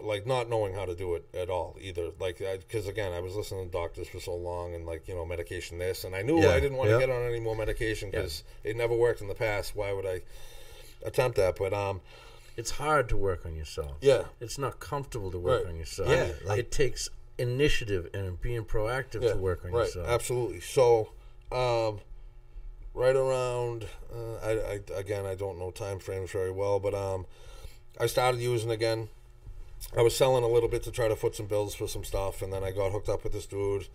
like not knowing how to do it at all either. Like, because again, I was listening to doctors for so long, and like medication this, and I knew I didn't want to get on any more medication because it never worked in the past. Why would I attempt that? But
it's hard to work on yourself.
Yeah,
it's not comfortable to work on yourself.
Yeah,
it takes initiative and being proactive to work on yourself.
Absolutely. So. Right around, I don't know time frames very well, but I started using again. I was selling a little bit to try to foot some bills for some stuff, and then I got hooked up with this dude.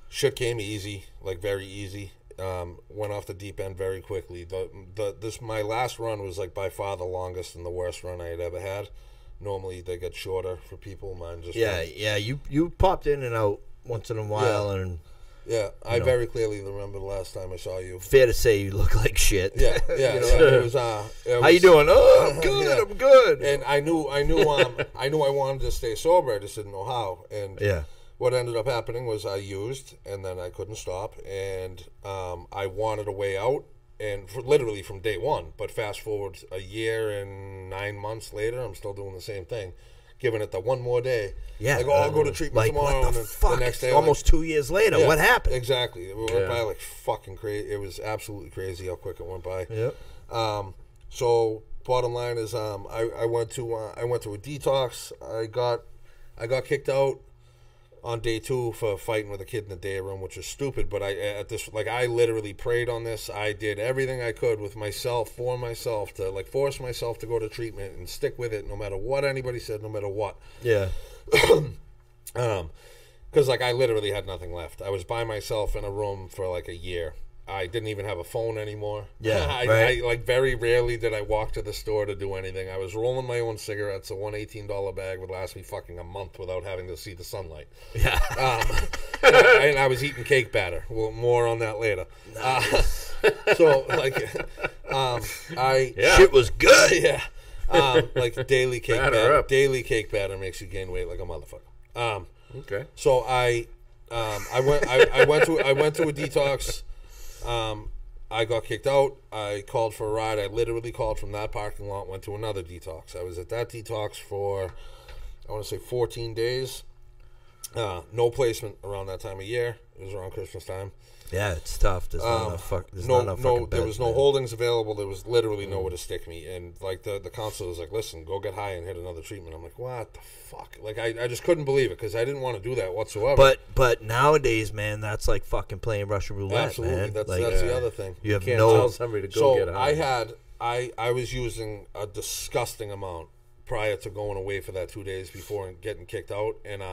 Shit came easy, like very easy. Went off the deep end very quickly. My last run was like by far the longest and the worst run I had ever had. Normally they get shorter for people. Mine just
you popped in and out once in a while, and
Yeah, I very clearly remember the last time I saw you.
Fair to say you look like shit.
Yeah. It was,
how you doing? Oh, I'm good.
Yeah.
I'm good.
And I knew I wanted to stay sober. I just didn't know how. And what ended up happening was I used, and then I couldn't stop, and I wanted a way out, and literally from day one. But fast forward a year and 9 months later, I'm still doing the same thing. Giving it the one more day.
Yeah.
Like, I'll go to treatment tomorrow.
What the fuck?
The next day,
almost 2 years later. What happened?
Exactly. It went by like fucking crazy. It was absolutely crazy how quick it went by.
Yep.
So bottom line is, I went to a detox. I got kicked out on day 2 for fighting with a kid in the day room, which was stupid. But I literally prayed on this. I did everything I could with myself, for myself, to like force myself to go to treatment and stick with it, no matter what anybody said, no matter what.
Yeah.
Because like I literally had nothing left. I was by myself in a room for like a year. I didn't even have a phone anymore.
Yeah,
I like very rarely did I walk to the store to do anything. I was rolling my own cigarettes. A $118 bag would last me fucking a month without having to see the sunlight.
Yeah.
And I was eating cake batter. Well, more on that later. Nice. So like,
shit was good.
Yeah. Like daily cake batter. Daily cake batter makes you gain weight like a motherfucker.
Okay.
So I went to a detox. I got kicked out. I called for a ride. I literally called from that parking lot, went to another detox. I was at that detox for, I want to say 14 days. No placement around that time of year. It was around Christmas time.
Yeah, it's tough. There's not enough fucking
there was no
beds,
holdings available. There was literally nowhere to stick me. And like the counselor was like, listen, go get high and hit another treatment. I'm like, what the fuck? Like I just couldn't believe it because I didn't want to do that whatsoever.
But nowadays, man, that's like fucking playing Russian roulette.
Absolutely,
man.
that's
like,
the other thing.
You can't tell somebody to go get high.
I was using a disgusting amount prior to going away for that 2 days before and getting kicked out, and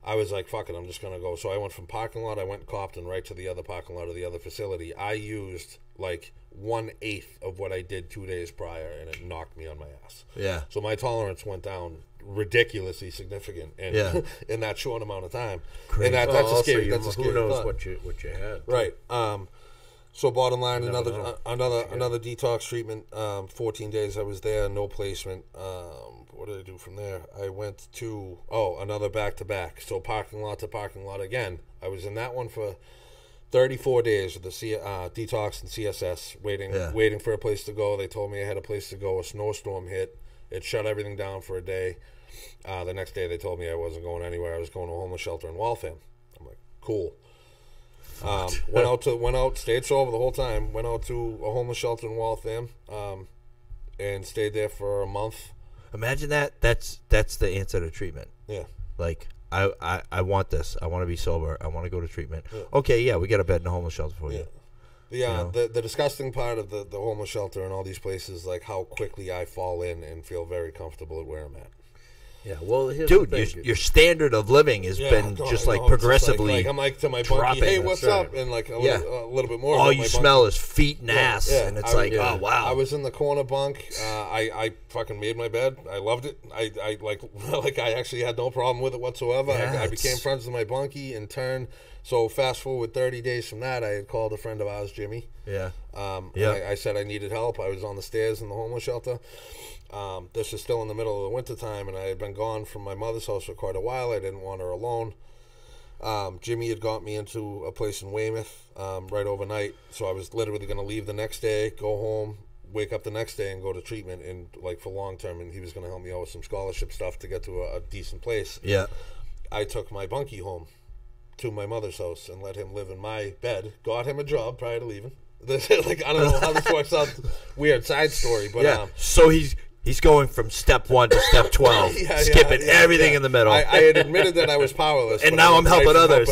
I was like, fuck it, I'm just going to go. So I went from parking lot, I went Compton right to the other parking lot of the other facility. I used like 1/8 of what I did 2 days prior, and it knocked me on my ass.
Yeah.
So my tolerance went down ridiculously significant in that short amount of time.
Crazy.
And that's a scary thought.
Who knows what you had.
Right. So bottom line, another detox treatment. 14 days I was there, no placement. What did I do from there? I went to another back-to-back. So parking lot to parking lot again. I was in that one for 34 days with the detox and CSS, waiting for a place to go. They told me I had a place to go. A snowstorm hit. It shut everything down for a day. The next day they told me I wasn't going anywhere. I was going to a homeless shelter in Waltham. I'm like, cool. Went out, stayed sober the whole time. Went out to a homeless shelter in Waltham, and stayed there for a month.
Imagine that. That's the answer to treatment.
Yeah.
Like I want this. I want to be sober. I want to go to treatment. Yeah. Okay, yeah, we got a bed in a homeless shelter for you.
The disgusting part of the homeless shelter and all these places, like how quickly I fall in and feel very comfortable at where I'm at.
Yeah, well,
dude, your standard of living has been progressively.
Like I'm like to my bunkie, hey, what's up? And like a little bit more.
All you smell is feet and ass, and it's oh wow.
I was in the corner bunk. I fucking made my bed. I loved it. I like I actually had no problem with it whatsoever. I became friends with my bunkie in turn. So fast forward 30 days from that, I had called a friend of ours, Jimmy.
Yeah.
I said I needed help. I was on the stairs in the homeless shelter. This was still in the middle of the winter time, and I had been gone from my mother's house for quite a while. I didn't want her alone. Jimmy had got me into a place in Weymouth right overnight, so I was literally going to leave the next day, go home, wake up the next day, and go to treatment and like for long term. And he was going to help me out with some scholarship stuff to get to a decent place.
Yeah,
I took my bunkie home to my mother's house and let him live in my bed. Got him a job prior to leaving. Like I don't know how this works out. Weird side story, but
so he's going from step 1 to step 12, skipping everything in the middle.
I had admitted that I was powerless,
and now I'm helping others.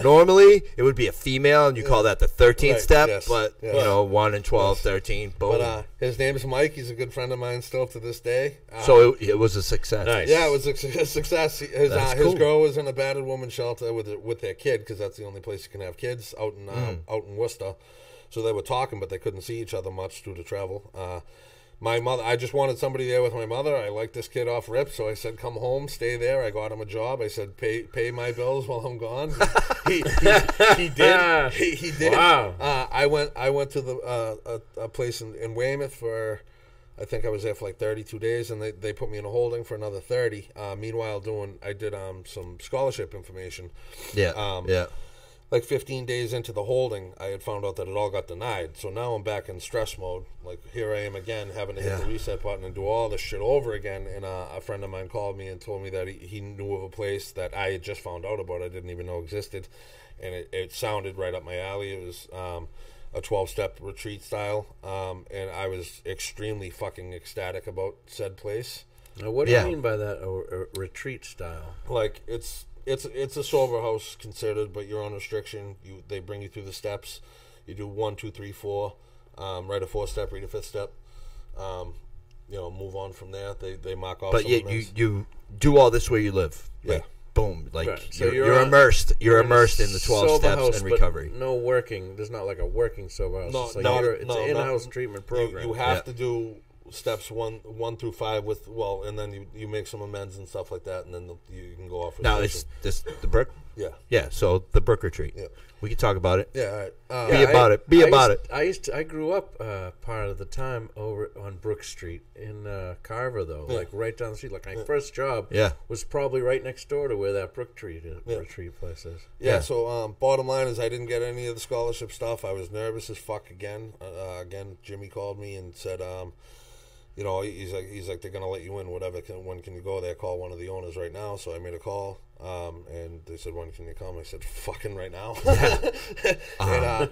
Normally it would be a female, and you call that the 13th step. But 1 and 12, 13, boom.
But his name is Mike. He's a good friend of mine still to this day.
So it was a success.
Nice.
Yeah, it was a success. His girl was in a battered woman shelter with their kid, because that's the only place you can have kids out in Worcester. So they were talking, but they couldn't see each other much due to travel. My mother, I just wanted somebody there with my mother. I liked this kid off rip, so I said, "Come home, stay there." I got him a job. I said, "Pay my bills while I'm gone." He did. He did.
Wow.
I went to a place in Weymouth for, I think I was there for like 32 days, and they put me in a holding for another 30. Meanwhile, I did some scholarship information.
Yeah. Yeah.
Like 15 days into the holding, I had found out that it all got denied. So now I'm back in stress mode. Like, here I am again, having to hit the reset button and do all this shit over again. And a friend of mine called me and told me that he knew of a place that I had just found out about. I didn't even know existed. And it sounded right up my alley. It was a 12-step retreat style. And I was extremely fucking ecstatic about said place.
Now, what do you mean by that, a retreat style?
Like, it's a sober house considered, but you're on restriction. They bring you through the steps. You do 1, 2, 3, 4. Write a 4-step, read a 5th step. Move on from there. They mark off.
But you do all this where you live. Like, boom. Like,
right. So
you're immersed. You're immersed in the 12 steps
house,
and recovery.
No working. There's not like a working sober house. It's an in-house treatment program.
You have to do steps 1 through 5 and then you make some amends and stuff like that, and then you can go off.
Now it's this the Brook.
Yeah.
So the Brook retreat.
Yeah.
We can talk about it.
Yeah. All right.
Be about it.
I grew up part of the time over on Brook Street in Carver, though, like right down the street. Like my first job was probably right next door to where that Brook retreat place is.
Yeah. So bottom line is, I didn't get any of the scholarship stuff. I was nervous as fuck again. Jimmy called me and said, he's like, they're gonna let you in. Whatever. When can you go there? Call one of the owners right now. So I made a call. And they said, "When can you come?" I said, "Fucking right now."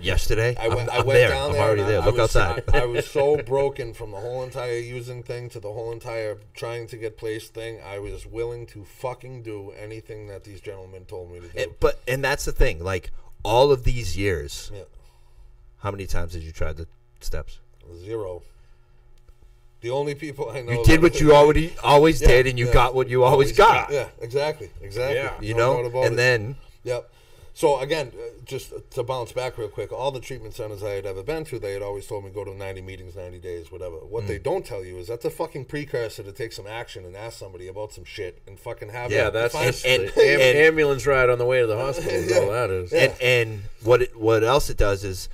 Yesterday.
I went
there.
down there.
I'm already there. Look outside.
I was so broken from the whole entire using thing to the whole entire trying to get placed thing. I was willing to fucking do anything that these gentlemen told me to do.
And that's the thing. Like, all of these years,
Yeah.
How many times did you try the steps?
0. The only people I know.
You did what you always did, and you got what you always got.
Yeah, exactly.
Yeah. And then.
Yep. So again, just to bounce back real quick, all the treatment centers I had ever been to, they had always told me go to 90 meetings, 90 days, whatever. What they don't tell you is that's a fucking precursor to take some action and ask somebody about some shit and fucking have.
Yeah, that's ambulance ride on the way to the hospital. Is all that is.
And what else it does is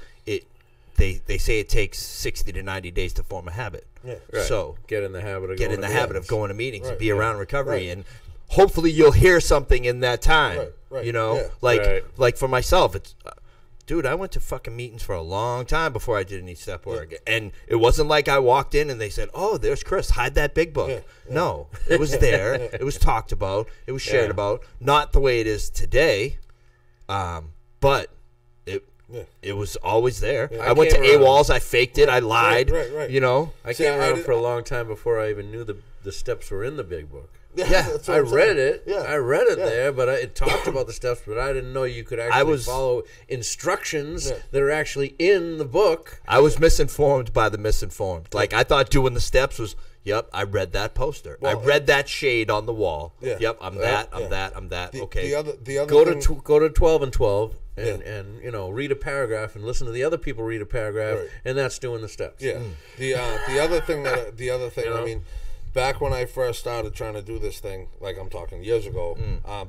they say it takes 60 to 90 days to form a habit.
Yeah.
Right.
So
get in the habit of
going to meetings and be around recovery, and hopefully you'll hear something in that time.
Right.
Like for myself, it's dude, I went to fucking meetings for a long time before I did any step work, and it wasn't like I walked in and they said, "Oh, there's Chris, hide that big book." No, it was there. It was talked about. It was shared about. Not the way it is today, but it was always there. I went to AWOLs. I faked it. I lied.
Right.
I came around for a long time before I even knew the steps were in the big book.
Yeah,
I read it. Yeah. I read it there, but it talked about the steps, but I didn't know you could actually follow instructions that are actually in the book.
I was misinformed by the misinformed. Like, I thought doing the steps was, yep, I read that poster. I read that shade on the wall.
Yeah.
Yep, I'm that. Okay.
The other
go to 12 and 12 and read a paragraph and listen to the other people read a paragraph, and that's doing the steps.
Yeah. The other thing I mean, back when I first started trying to do this thing, like I'm talking years ago,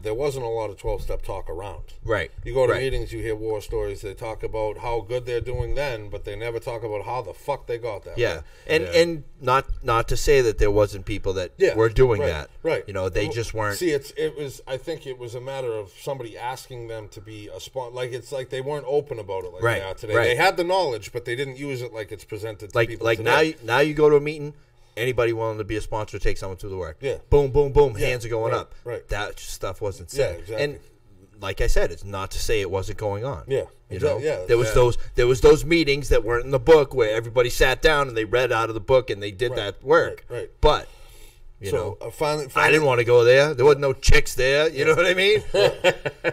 there wasn't a lot of 12-step talk around.
Right.
You go to meetings, you hear war stories. They talk about how good they're doing then, but they never talk about how the fuck they got that.
Yeah. And not to say that there wasn't people that were doing that.
Right.
They just weren't.
See, I think it was a matter of somebody asking them to be a sponsor. Like, it's like they weren't open about it like they are today. They had the knowledge, but they didn't use it like it's presented to people today.
Like now you go to a meeting. Anybody willing to be a sponsor, take someone through the work.
Yeah.
Boom, boom, boom. Hands are going up.
Right.
That stuff wasn't said.
Yeah, exactly.
And like I said, it's not to say it wasn't going on.
Yeah.
There was those meetings that weren't in the book where everybody sat down and they read out of the book and they did that work.
Right.
But finally, I didn't want to go there. There wasn't no chicks there. You know what I mean?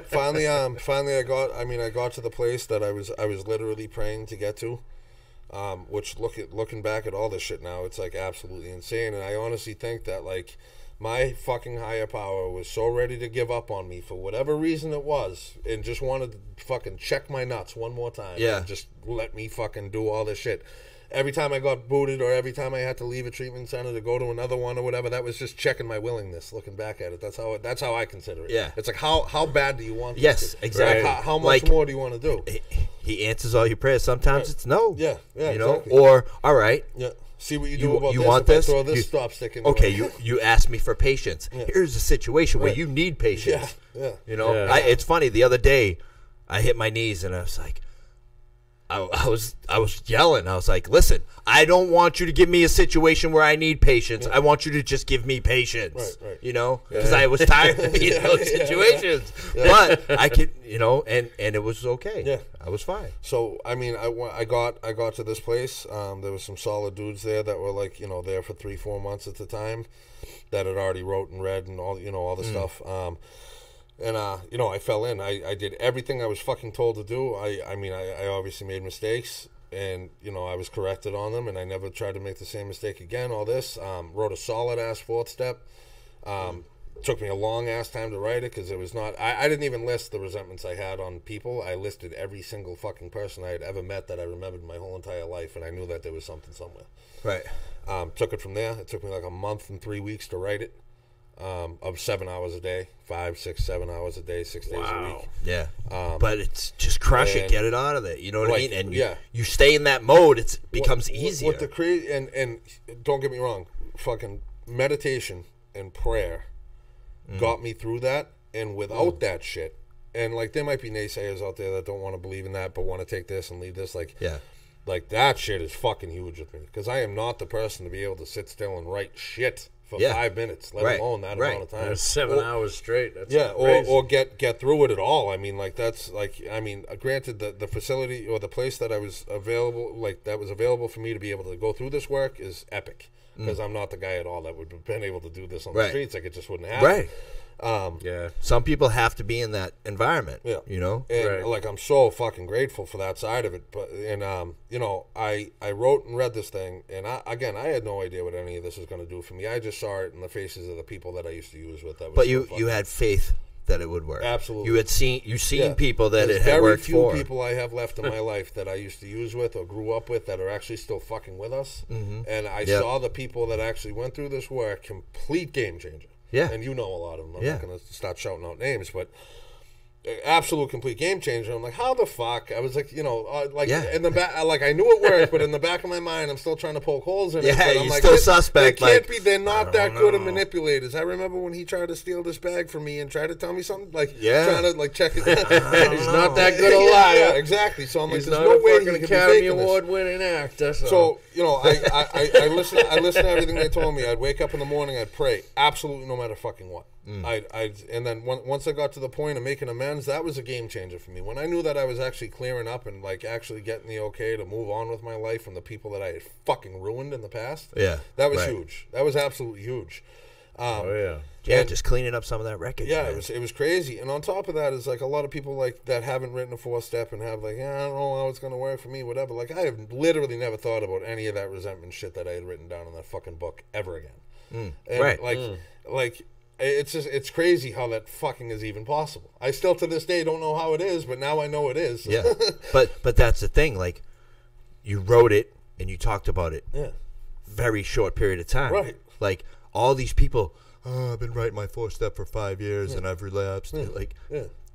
Finally, I got to the place that I was literally praying to get to. Which looking back at all this shit now, it's like absolutely insane. And I honestly think that like my fucking higher power was so ready to give up on me for whatever reason it was, and just wanted to fucking check my nuts one more time.
Yeah.
And just let me fucking do all this shit. every time I got booted or every time I had to leave a treatment center to go to another one or whatever, that was just checking my willingness. Looking back at it, that's how I consider it.
Yeah,
it's like how bad do you want?
Yes, exactly.
Like, how much more do you want to do?
He answers all your prayers. Sometimes it's no.
Yeah,
you know, exactly. Or all right.
Yeah. See what you do about
you
this.
Want
if
this?
I throw this stop stick in
okay, you asked me for patience.
Yeah.
Here's a situation where you need patience.
Yeah.
You know, it's funny. The other day, I hit my knees and I was like, I was yelling. I was like, listen, I don't want you to give me a situation where I need patience. I want you to just give me patience.
Right.
You know, because I was tired of being in those situations. But I could, you know, and it was okay.
Yeah,
I was fine.
So I mean, I got to this place. There was some solid dudes there that were like, you know, there for 3-4 months at the time, that had already wrote and read and all, you know, all the stuff. And, you know, I fell in. I did everything I was fucking told to do. I mean, I obviously made mistakes, and, you know, I was corrected on them, and I never tried to make the same mistake again, all this. Wrote a solid-ass 4th step. Took me a long-ass time to write it, because it was not... I didn't even list the resentments I had on people. I listed every single fucking person I had ever met that I remembered my whole entire life, and I knew that there was something somewhere.
Right.
Took it from there. It took me like a month and 3 weeks to write it. Of 7 hours a day, 5, 6, 7 hours a day, 6 days a week.
Yeah. But it's just crush it, get it out of there. You know what I mean? And you stay in that mode, it becomes easier.
What the crazy and don't get me wrong, fucking meditation and prayer got me through that. And without that shit, and like there might be naysayers out there that don't want to believe in that, but want to take this and leave this. Like that shit is fucking huge with me, because I am not the person to be able to sit still and write shit for 5 minutes, let alone that amount of time.
That's 7 hours straight. That's
or get through it at all. I mean, like that's like, I mean, granted, the facility or the place that I was available, like that was available for me to be able to go through this work is epic, because I'm not the guy at all that would have been able to do this on the streets. Like it just wouldn't happen.
Right. Some people have to be in that environment. Yeah. You know?
And like I'm so fucking grateful for that side of it. But you know, I wrote and read this thing, and I had no idea what any of this was going to do for me. I just saw it in the faces of the people that I used to use with.
But you had faith that it would work.
Absolutely.
You had seen people that it had worked for.
Very few people I have left in my life that I used to use with or grew up with that are actually still fucking with us. Mm-hmm. And I saw the people that actually went through this work, complete game changer.
Yeah.
And you know a lot of them. I'm not going to start shouting out names, but absolute complete game changer. I'm like, how the fuck? I was like, you know, in the back, like I knew it worked, but in the back of my mind, I'm still trying to poke holes in it.
Yeah,
I'm
you're
like,
still suspect.
They can't be. They're not that good of manipulators. I remember when he tried to steal this bag from me and tried to tell me something, like trying to like check it.
He's not that good a liar.
Yeah, exactly. So I'm like,
there's
no way he
can
be
Academy
faking
Award-winning actor.
So you know, I listened to everything they told me. I'd wake up in the morning, I'd pray, absolutely no matter fucking what. And then once I got to the point of making amends, that was a game changer for me. When I knew that I was actually clearing up and like actually getting the okay to move on with my life from the people that I had fucking ruined in the past, that was huge. That was absolutely huge.
Just cleaning up some of that wreckage.
Yeah, it was crazy. And on top of that is like a lot of people like that haven't written a 4th step and have like, I don't know how it's going to work for me, whatever. Like I have literally never thought about any of that resentment shit that I had written down in that fucking book ever again. Like it's crazy how that fucking is even possible. I still to this day don't know how it is, but now I know it is.
Yeah, but that's the thing. Like you wrote it and you talked about it.
Yeah,
very short period of time.
Right.
Like all these people. I've been writing my 4th step for 5 years and I've relapsed. Like,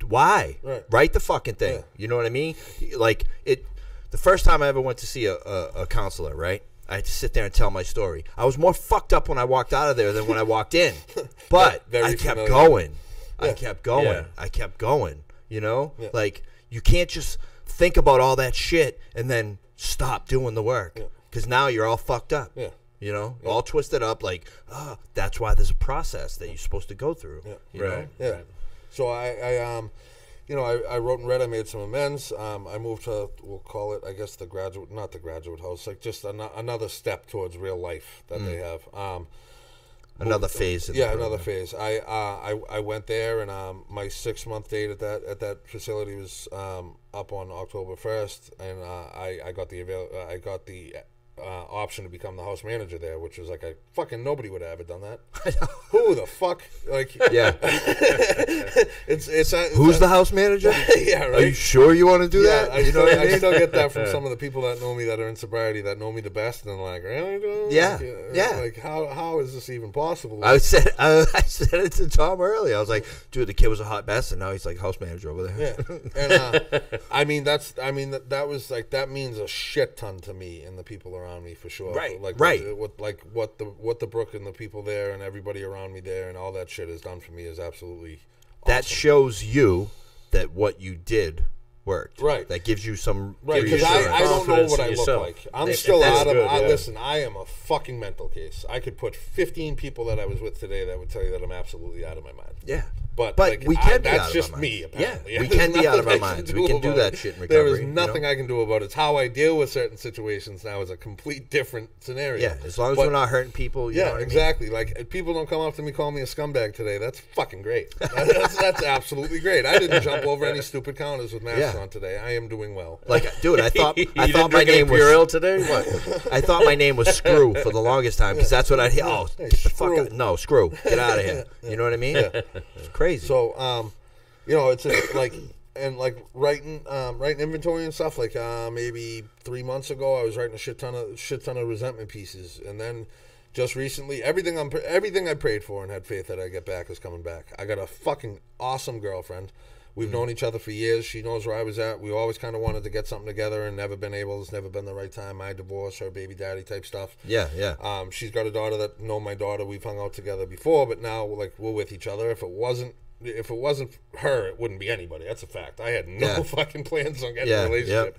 why?
Right.
Write the fucking thing. Yeah. You know what I mean? Like it. The first time I ever went to see a counselor, right? I had to sit there and tell my story. I was more fucked up when I walked out of there than when I walked in. But I kept going. I kept going. I kept going. You know? Yeah. Like, you can't just think about all that shit and then stop doing the work. Because now you're all fucked up.
Yeah.
You know? All twisted up. Like, that's why there's a process that you're supposed to go through.
Yeah.
You know?
Yeah. Right. So I wrote and read. I made some amends. I moved to, we'll call it, I guess, not the graduate house, like just another step towards real life that they have.
Another phase.
Another phase. I went there, and my 6-month date at that facility was up on October 1st, and I got the option to become the house manager there, which was like a fucking nobody would have ever done that. Who the fuck? Like,
Yeah.
it's
Who's the house manager?
Yeah, right.
Are you sure you want to do that?
I still get that from some of the people that know me that are in sobriety that know me the best, and like, really?
Yeah.
Like, how is this even possible?
I said it to Tom earlier. I was like, dude, the kid was a hot mess, and now he's like house manager over there.
Yeah, and that was like, that means a shit ton to me and the people around me for sure.
Right,
like,
right.
What the Brook and the people there and everybody around me there and all that shit has done for me is absolutely
That
awesome.
shows you that what you did worked.
Right.
That gives you some.
Right, because I don't know what I look like. I'm still
that's
out of.
good,
Listen, I am a fucking mental case. I could put 15 people that I was with today that would tell you that I'm absolutely out of my mind.
Yeah.
But
like, we can be
that's
out of
just
our
me,
minds.
apparently.
Yeah, we
There's
can be out of our
nothing I
minds.
can
We can do
about
that
it.
shit in recovery.
There is nothing I can do about it. It's how I deal with certain situations now is a complete different scenario.
Yeah, as long as we're not hurting people. You know what
exactly.
I mean?
Like, if people don't come up to me, call me a scumbag today. That's fucking great. That's absolutely great. I didn't jump over any stupid counters with masks on today. I am doing well.
Like, dude, I thought my
drink any
name was
Purell today. What?
I thought my name was Screw for the longest time because that's what I hear. Oh,
Hey,
get the fuck
Screw.
out. No, Screw. Get out of here. You know what I mean? It's crazy.
So, you know, it's like, and like writing inventory and stuff. Like maybe 3 months ago, I was writing a shit ton of resentment pieces, and then just recently, everything I prayed for and had faith that I get back is coming back. I got a fucking awesome girlfriend. We've known each other for years. She knows where I was at. We always kind of wanted to get something together and never been able. It's never been the right time. My divorce, her baby daddy type stuff.
Yeah, yeah.
She's got a daughter that know my daughter. We've hung out together before, but now like we're with each other. If it wasn't her, it wouldn't be anybody. That's a fact. I had no fucking plans on getting a relationship.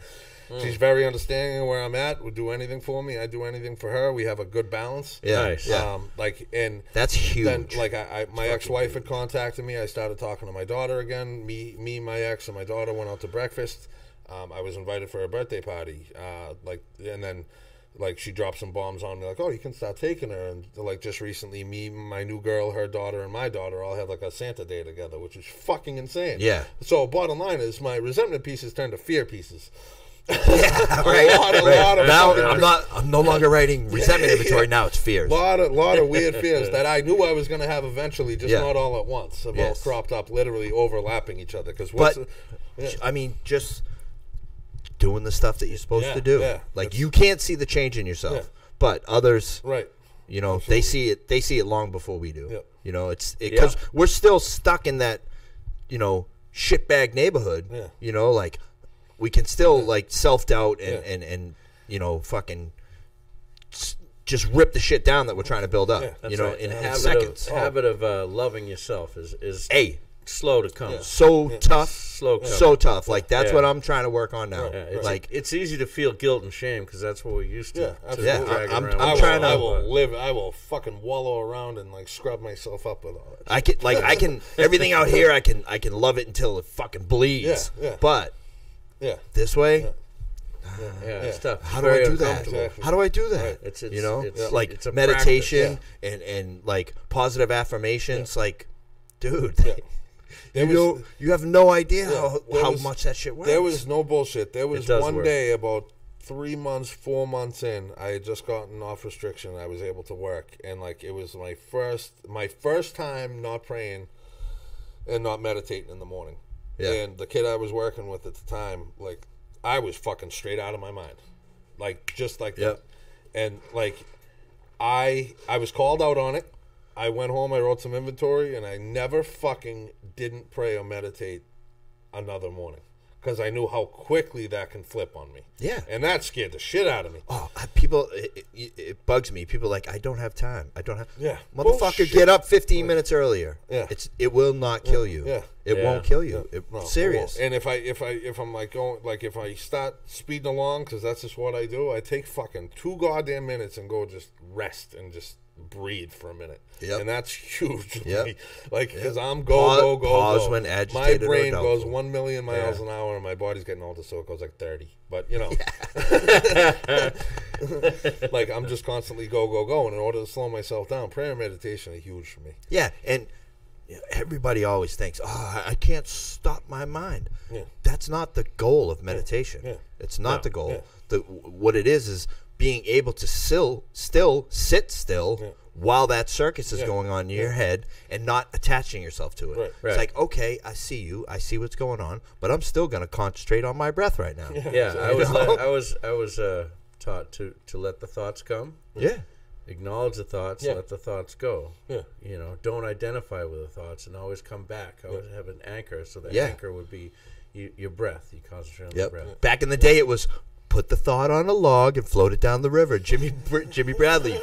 Yep. She's very understanding of where I'm at. Would do anything for me. I do anything for her. We have a good balance.
Yeah, nice. Yeah.
And
that's huge.
Then, like, my ex-wife had contacted me. I started talking to my daughter again. Me, my ex, and my daughter went out to breakfast. I was invited for her birthday party. And then, like, she dropped some bombs on me, like, oh, you can start taking her. And, like, just recently, me, my new girl, her daughter, and my daughter all had, like, a Santa day together, which is fucking insane.
Yeah.
So, bottom line is, my resentment pieces turned to fear pieces.
Yeah, right. Now I'm no longer writing resentment inventory. Now it's fears.
Lot of weird fears that I knew I was going to have eventually, just not all at once. Have all cropped up, literally overlapping each other.
I mean, just doing the stuff that you're supposed to do.
Yeah,
like, you can't see the change in yourself, but others,
right?
You know,
Absolutely.
they see it long before we do.
Yep.
You know, it's because we're still stuck in that, you know, shitbag neighborhood.
Yeah.
You know, like, we can still like self-doubt and you know, fucking just rip the shit down that we're trying to build up.
That's
you know,
right.
in
seconds. Habit of loving yourself is slow to come.
Tough.
Slow come.
So tough. Like, that's what I'm trying to work on now.
It's,
like,
it's easy to feel guilt and shame because that's what we used to.
I'm trying to.
I will fucking wallow around and like scrub myself up with all that.
I can everything out here. I can love it until it fucking bleeds.
Yeah.
But this way.
It's tough.
How do I do that?
Exactly.
How do I do that?
Right.
It's
you know,
it's
like
it's a
meditation and like positive affirmations. Like, dude, you have no idea how much that shit works.
There was no bullshit. There was one
work.
day about 3 months, 4 months in, I had just gotten off restriction. I was able to work, and like it was my first time not praying and not meditating in the morning.
Yeah.
And the kid I was working with at the time, like, I was fucking straight out of my mind, like just like that. And like I was called out on it. I went home, I wrote some inventory, and I never fucking didn't pray or meditate another morning because I knew how quickly that can flip on me.
Yeah.
And that scared the shit out of me.
Oh, people, it bugs me. People are like, I don't have time. I don't have.
Yeah.
Motherfucker,
Bullshit.
get up 15 minutes earlier.
Yeah.
It will not kill you.
Yeah.
It won't kill you.
No,
Serious.
And if I'm like going, like if I start speeding along, because that's just what I do, I take fucking 2 goddamn minutes and go just rest and just breathe for a minute.
Yep.
And that's huge for
Yep.
me. Like, because I'm go.
Pause when agitated.
My brain
or
goes
doubtful.
1 million miles an hour, and my body's getting older, so it goes like 30. But, you know. Like, I'm just constantly go. And in order to slow myself down, prayer and meditation are huge for me.
Yeah, and everybody always thinks, oh, I can't stop my mind.
Yeah.
That's not the goal of meditation.
Yeah.
It's not the goal.
Yeah.
What it is being able to still sit still while that circus is going on in your head and not attaching yourself to it.
Right.
It's like, okay, I see you, I see what's going on, but I'm still going to concentrate on my breath right now.
Yeah, I was taught to let the thoughts come.
Yeah.
Acknowledge the thoughts, let the thoughts go.
Yeah.
You know, don't identify with the thoughts and always come back. Always have an anchor. So the anchor would be your breath. You concentrate on the breath.
Back in the day, it was put the thought on a log and float it down the river. Jimmy Bradley.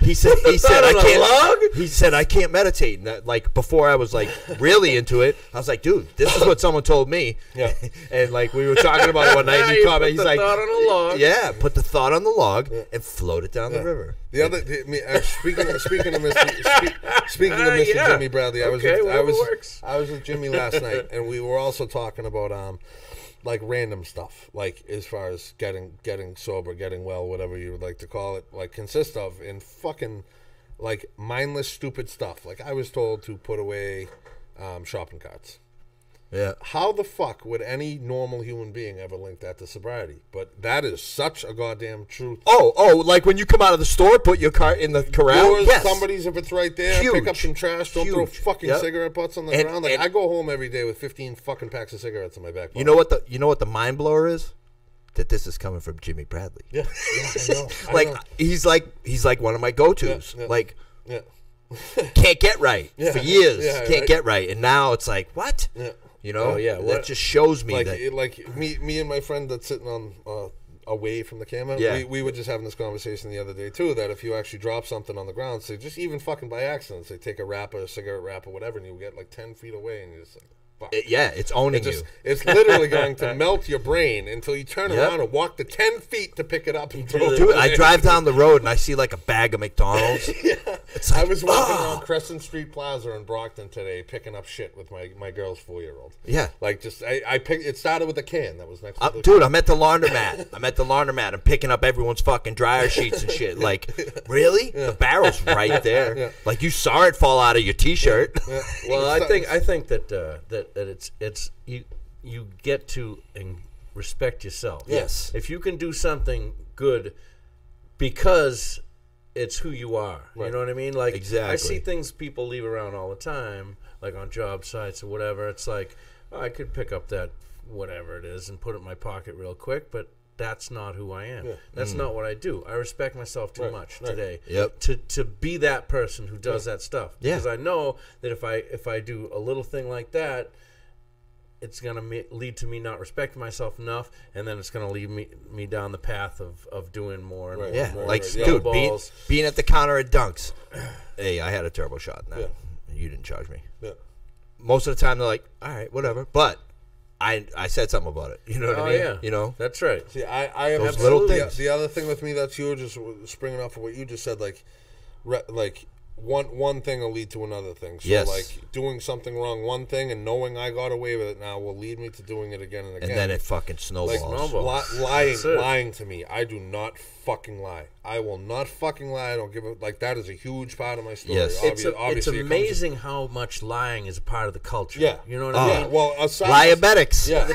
He said I can't.
Log?
He said I can't meditate. And that, like before, I was like really into it. I was like, dude, this is what someone told me.
Yeah.
And like we were talking about it one night. And he commented, he's like,
thought on a log.
Yeah, put the thought on the log and float it down the river.
The other speaking of Mr. Jimmy Bradley, I was with Jimmy last night, and we were also talking about like random stuff, like as far as getting sober, getting well, whatever you would like to call it, like consists of in fucking like mindless stupid stuff. Like I was told to put away shopping carts.
Yeah.
How the fuck would any normal human being ever link that to sobriety? But that is such a goddamn truth.
Oh, like when you come out of the store, put your cart in the corral.
Yours,
yes.
Somebody's, if it's right there,
Huge.
pick up some trash. Don't throw fucking cigarette butts on the ground. Like I go home every day with 15 fucking packs of cigarettes in my back pocket.
You know what the mind blower is? That this is coming from Jimmy Bradley.
Yeah, I know.
Like he's like one of my go-tos.
Yeah.
Like can't get right for years.
Yeah,
can't get right, and now it's like what?
Yeah.
You know?
Yeah.
That just shows me
like
that.
Like me and my friend that's sitting on away from the camera.
Yeah.
We were just having this conversation the other day too. That if you actually drop something on the ground, say just even fucking by accident, say take a wrapper, a cigarette wrapper, whatever, and you get like 10 feet away, and you're just like.
It's owning you.
It's literally going to melt your brain until you turn around and walk the 10 feet to pick it up and throw it
Dude,
away.
I drive down the road and I see like a bag of McDonald's. It's like,
I was walking on Crescent Street Plaza in Brockton today, picking up shit with my girl's 4-year-old.
Yeah.
Like just I picked. It started with a can that was next to the
dude, I'm at the laundromat. I'm picking up everyone's fucking dryer sheets and shit. Like, really? The barrel's right there.
Yeah.
Like you saw it fall out of your T-shirt.
Yeah.
Well, I think that it's you get to respect yourself.
Yes.
If you can do something good because it's who you are.
Right.
You know what I mean? Like
exactly.
I see things people leave around all the time, like on job sites or whatever. It's like, oh, I could pick up that whatever it is and put it in my pocket real quick, but that's not who I am. Yeah. That's not what I do. I respect myself too much today to be that person who does that stuff. Because I know that if I do a little thing like that, it's going to lead to me not respecting myself enough, and then it's going to lead me down the path of doing more and more.
Yeah,
more,
like, dude, being at the counter at Dunks. Hey, I had a turbo shot in that. Yeah. You didn't charge me.
Yeah.
Most of the time, they're like, all right, whatever. But I said something about it. You know what I mean?
Yeah.
You know?
That's right.
See, I have
those little things.
The other thing with me that's huge is springing off of what you just said, like one thing will lead to another thing. So like doing something wrong, one thing, and knowing I got away with it now will lead me to doing it again and again.
And then it fucking snowballs.
Lying to me. I do not fucking lie. I will not fucking lie. I don't give a like. That is a huge part of my story.
Yes.
It's amazing how much lying is a part of the culture.
Yeah,
you know what I mean.
Well,
diabetics.
Yeah,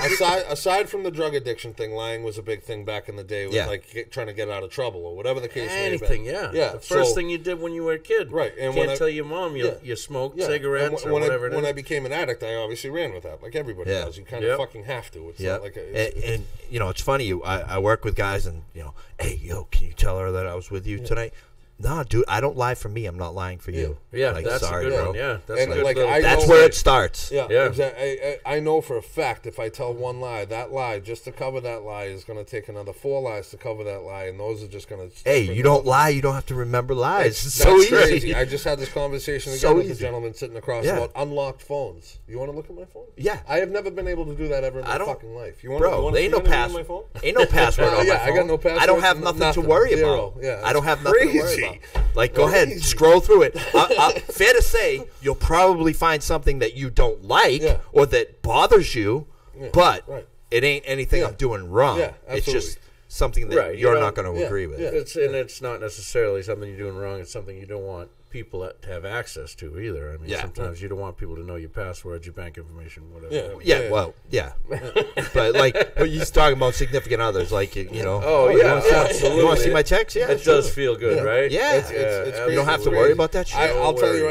aside from the drug addiction thing, lying was a big thing back in the day. With like trying to get out of trouble or whatever the case may be.
Anything, yeah. The first thing you did when you were a kid,
right? And
can't tell your mom you smoked cigarettes or whatever.
When I became an addict, I obviously ran with that, like everybody does. You kind of fucking have to. It's not like
and you know, it's funny. I work with guys, and you know, hey, yo, can you tell her that I was with you tonight? No, dude, I don't lie for me. I'm not lying for you.
Yeah,
like,
that's
sorry,
a good
bro.
one. Yeah, that's
and
a good
like,
that's where it starts.
Yeah. Exactly. I know for a fact if I tell one lie, that lie, just to cover that lie, is going to take another 4 lies to cover that lie, and those are just going to...
Hey, you don't lie, you don't have to remember lies. It's
so
so easy.
Crazy. I just had this conversation again with a gentleman sitting across about unlocked phones. You want to look at my phone?
Yeah.
I have never been able to do that ever in my fucking life. You want
to
see anything on my phone?
Ain't no password on my phone.
I got no password.
I don't have nothing to worry about.
Yeah,
I don't have nothing to worry about. Like, go ahead, scroll through it. Fair to say, you'll probably find something that you don't like or that bothers you, but it ain't anything I'm doing wrong.
Yeah,
it's just something that you're not going to agree with.
It's not necessarily something you're doing wrong. It's something you don't want people to have access to either. I mean, sometimes you don't want people to know your passwords, your bank information, whatever.
But like, he's talking about significant others, like you know.
Oh yeah, absolutely.
You want to see my text? Yeah,
it does feel good, right?
Yeah,
it's
you don't have to worry about that shit.
I'll tell you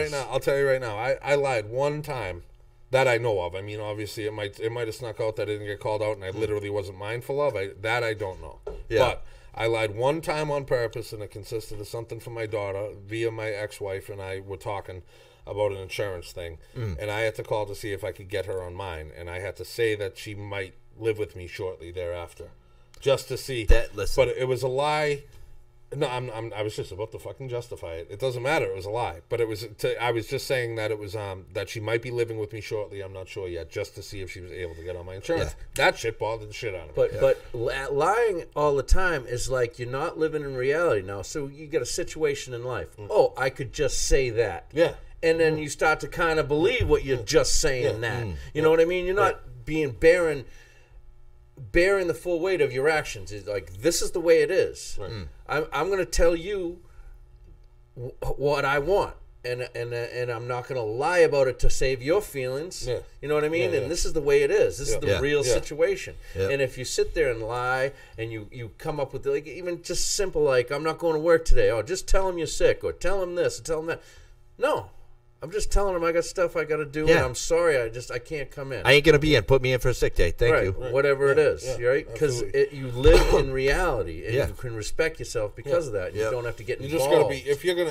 right now. I lied one time that I know of. I mean, obviously, it might have snuck out that I didn't get called out, and I literally wasn't mindful of. That I don't know.
Yeah.
But I lied one time on purpose, and it consisted of something for my daughter via my ex-wife, and I were talking about an insurance thing, and I had to call to see if I could get her on mine, and I had to say that she might live with me shortly thereafter, just to see. But it was a lie. No, I was just about to fucking justify it. It doesn't matter. It was a lie. But it was. I was just saying that it was that she might be living with me shortly. I'm not sure yet, just to see if she was able to get on my insurance. Yeah. That shit bothered the shit out of me.
But lying all the time is like you're not living in reality now. So you get a situation in life. Oh, I could just say that.
Yeah.
And then you start to kind of believe what you're just saying that. You know what I mean? You're not being bearing the full weight of your actions. It's like, this is the way it is. Right. I'm going to tell you what I want, and I'm not going to lie about it to save your feelings. Yeah. You know what I mean? And this is the way it is. This is the real situation. Yeah. And if you sit there and lie, and you come up with like even just simple like, I'm not going to work today, or just tell him you're sick, or tell him this, or tell him that. No. I'm just telling him I got stuff I got to do, and I'm sorry, I can't come in.
I ain't going to be in. Put me in for a sick day. Thank you.
Whatever it is, right? Because you live in reality, and you can respect yourself because of that. You don't have to get involved.
You just got to be, if you're gonna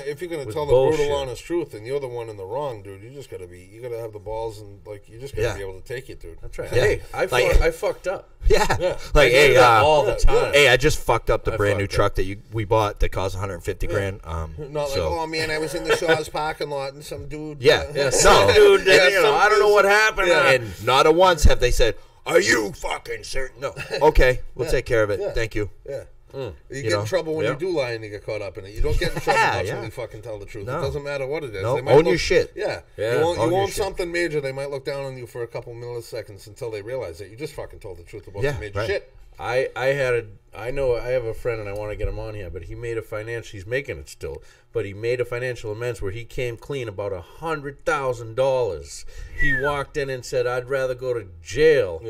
tell the brutal, honest truth, and you're the one in the wrong, dude, you just got to be, you got to have the balls, and like, you just got to be able to take it, dude.
That's right. Hey, I fucked up.
Yeah. Like, hey,
all the time.
Hey, I just fucked up the brand new truck that we bought that cost $150,000.
Not like, oh man, I was in the Shaw's parking lot and some dude.
No,
dude, I don't know what happened.
And not a once have they said, "Are you fucking certain?" No. Okay, we'll take care of it. Thank you.
Yeah. You get in trouble when you do lie and you get caught up in it. You don't get in trouble when you fucking tell the truth. No. It doesn't matter what it is.
No. Own your shit.
Yeah. You want something major, they might look down on you for a couple milliseconds until they realize that you just fucking told the truth about the major shit.
I have a friend, and I want to get him on here, but he made he's making it still, but he made a financial amends where he came clean about $100,000. He walked in and said, I'd rather go to jail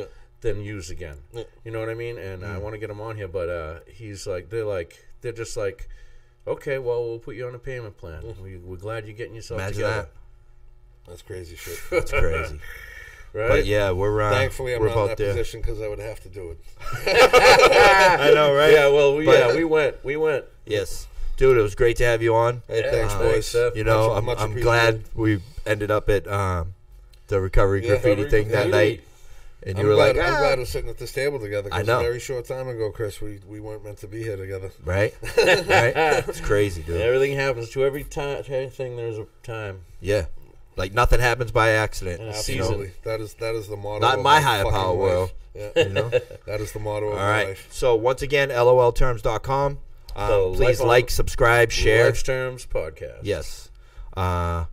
than use again. You know what I mean? And I want to get him on here, but he's like, they're just like, okay, well, we'll put you on a payment plan. We're glad you're getting yourself together.
That.
That's crazy shit.
That's crazy.
Right?
But yeah, we're
thankfully I'm not in that position because I would have to do it.
I know, right?
Yeah, well, we went.
Yes, dude, it was great to have you on.
Hey, thanks, boys.
You know, I'm glad we ended up at the recovery graffiti thing that night. And you were like,
I'm glad we're sitting at this table together. Because a very short time ago, Chris, we weren't meant to be here together.
Right? Right? It's crazy, dude.
Everything happens to everything. There's a time.
Yeah. Like nothing happens by accident.
Absolutely. That is the motto.
Not in my higher power world.
Yeah.
You know?
That is the motto of my life.
So once again, LOLTerms.com. Please like, subscribe, share.
LOLTERMS podcast.
Yes. And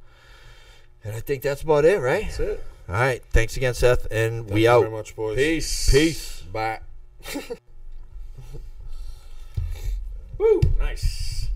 I think that's about it, right?
That's it.
All right. Thanks again, Seth. And
Thank
we
you
out.
Very much, boys.
Peace.
Bye.
Woo. Nice.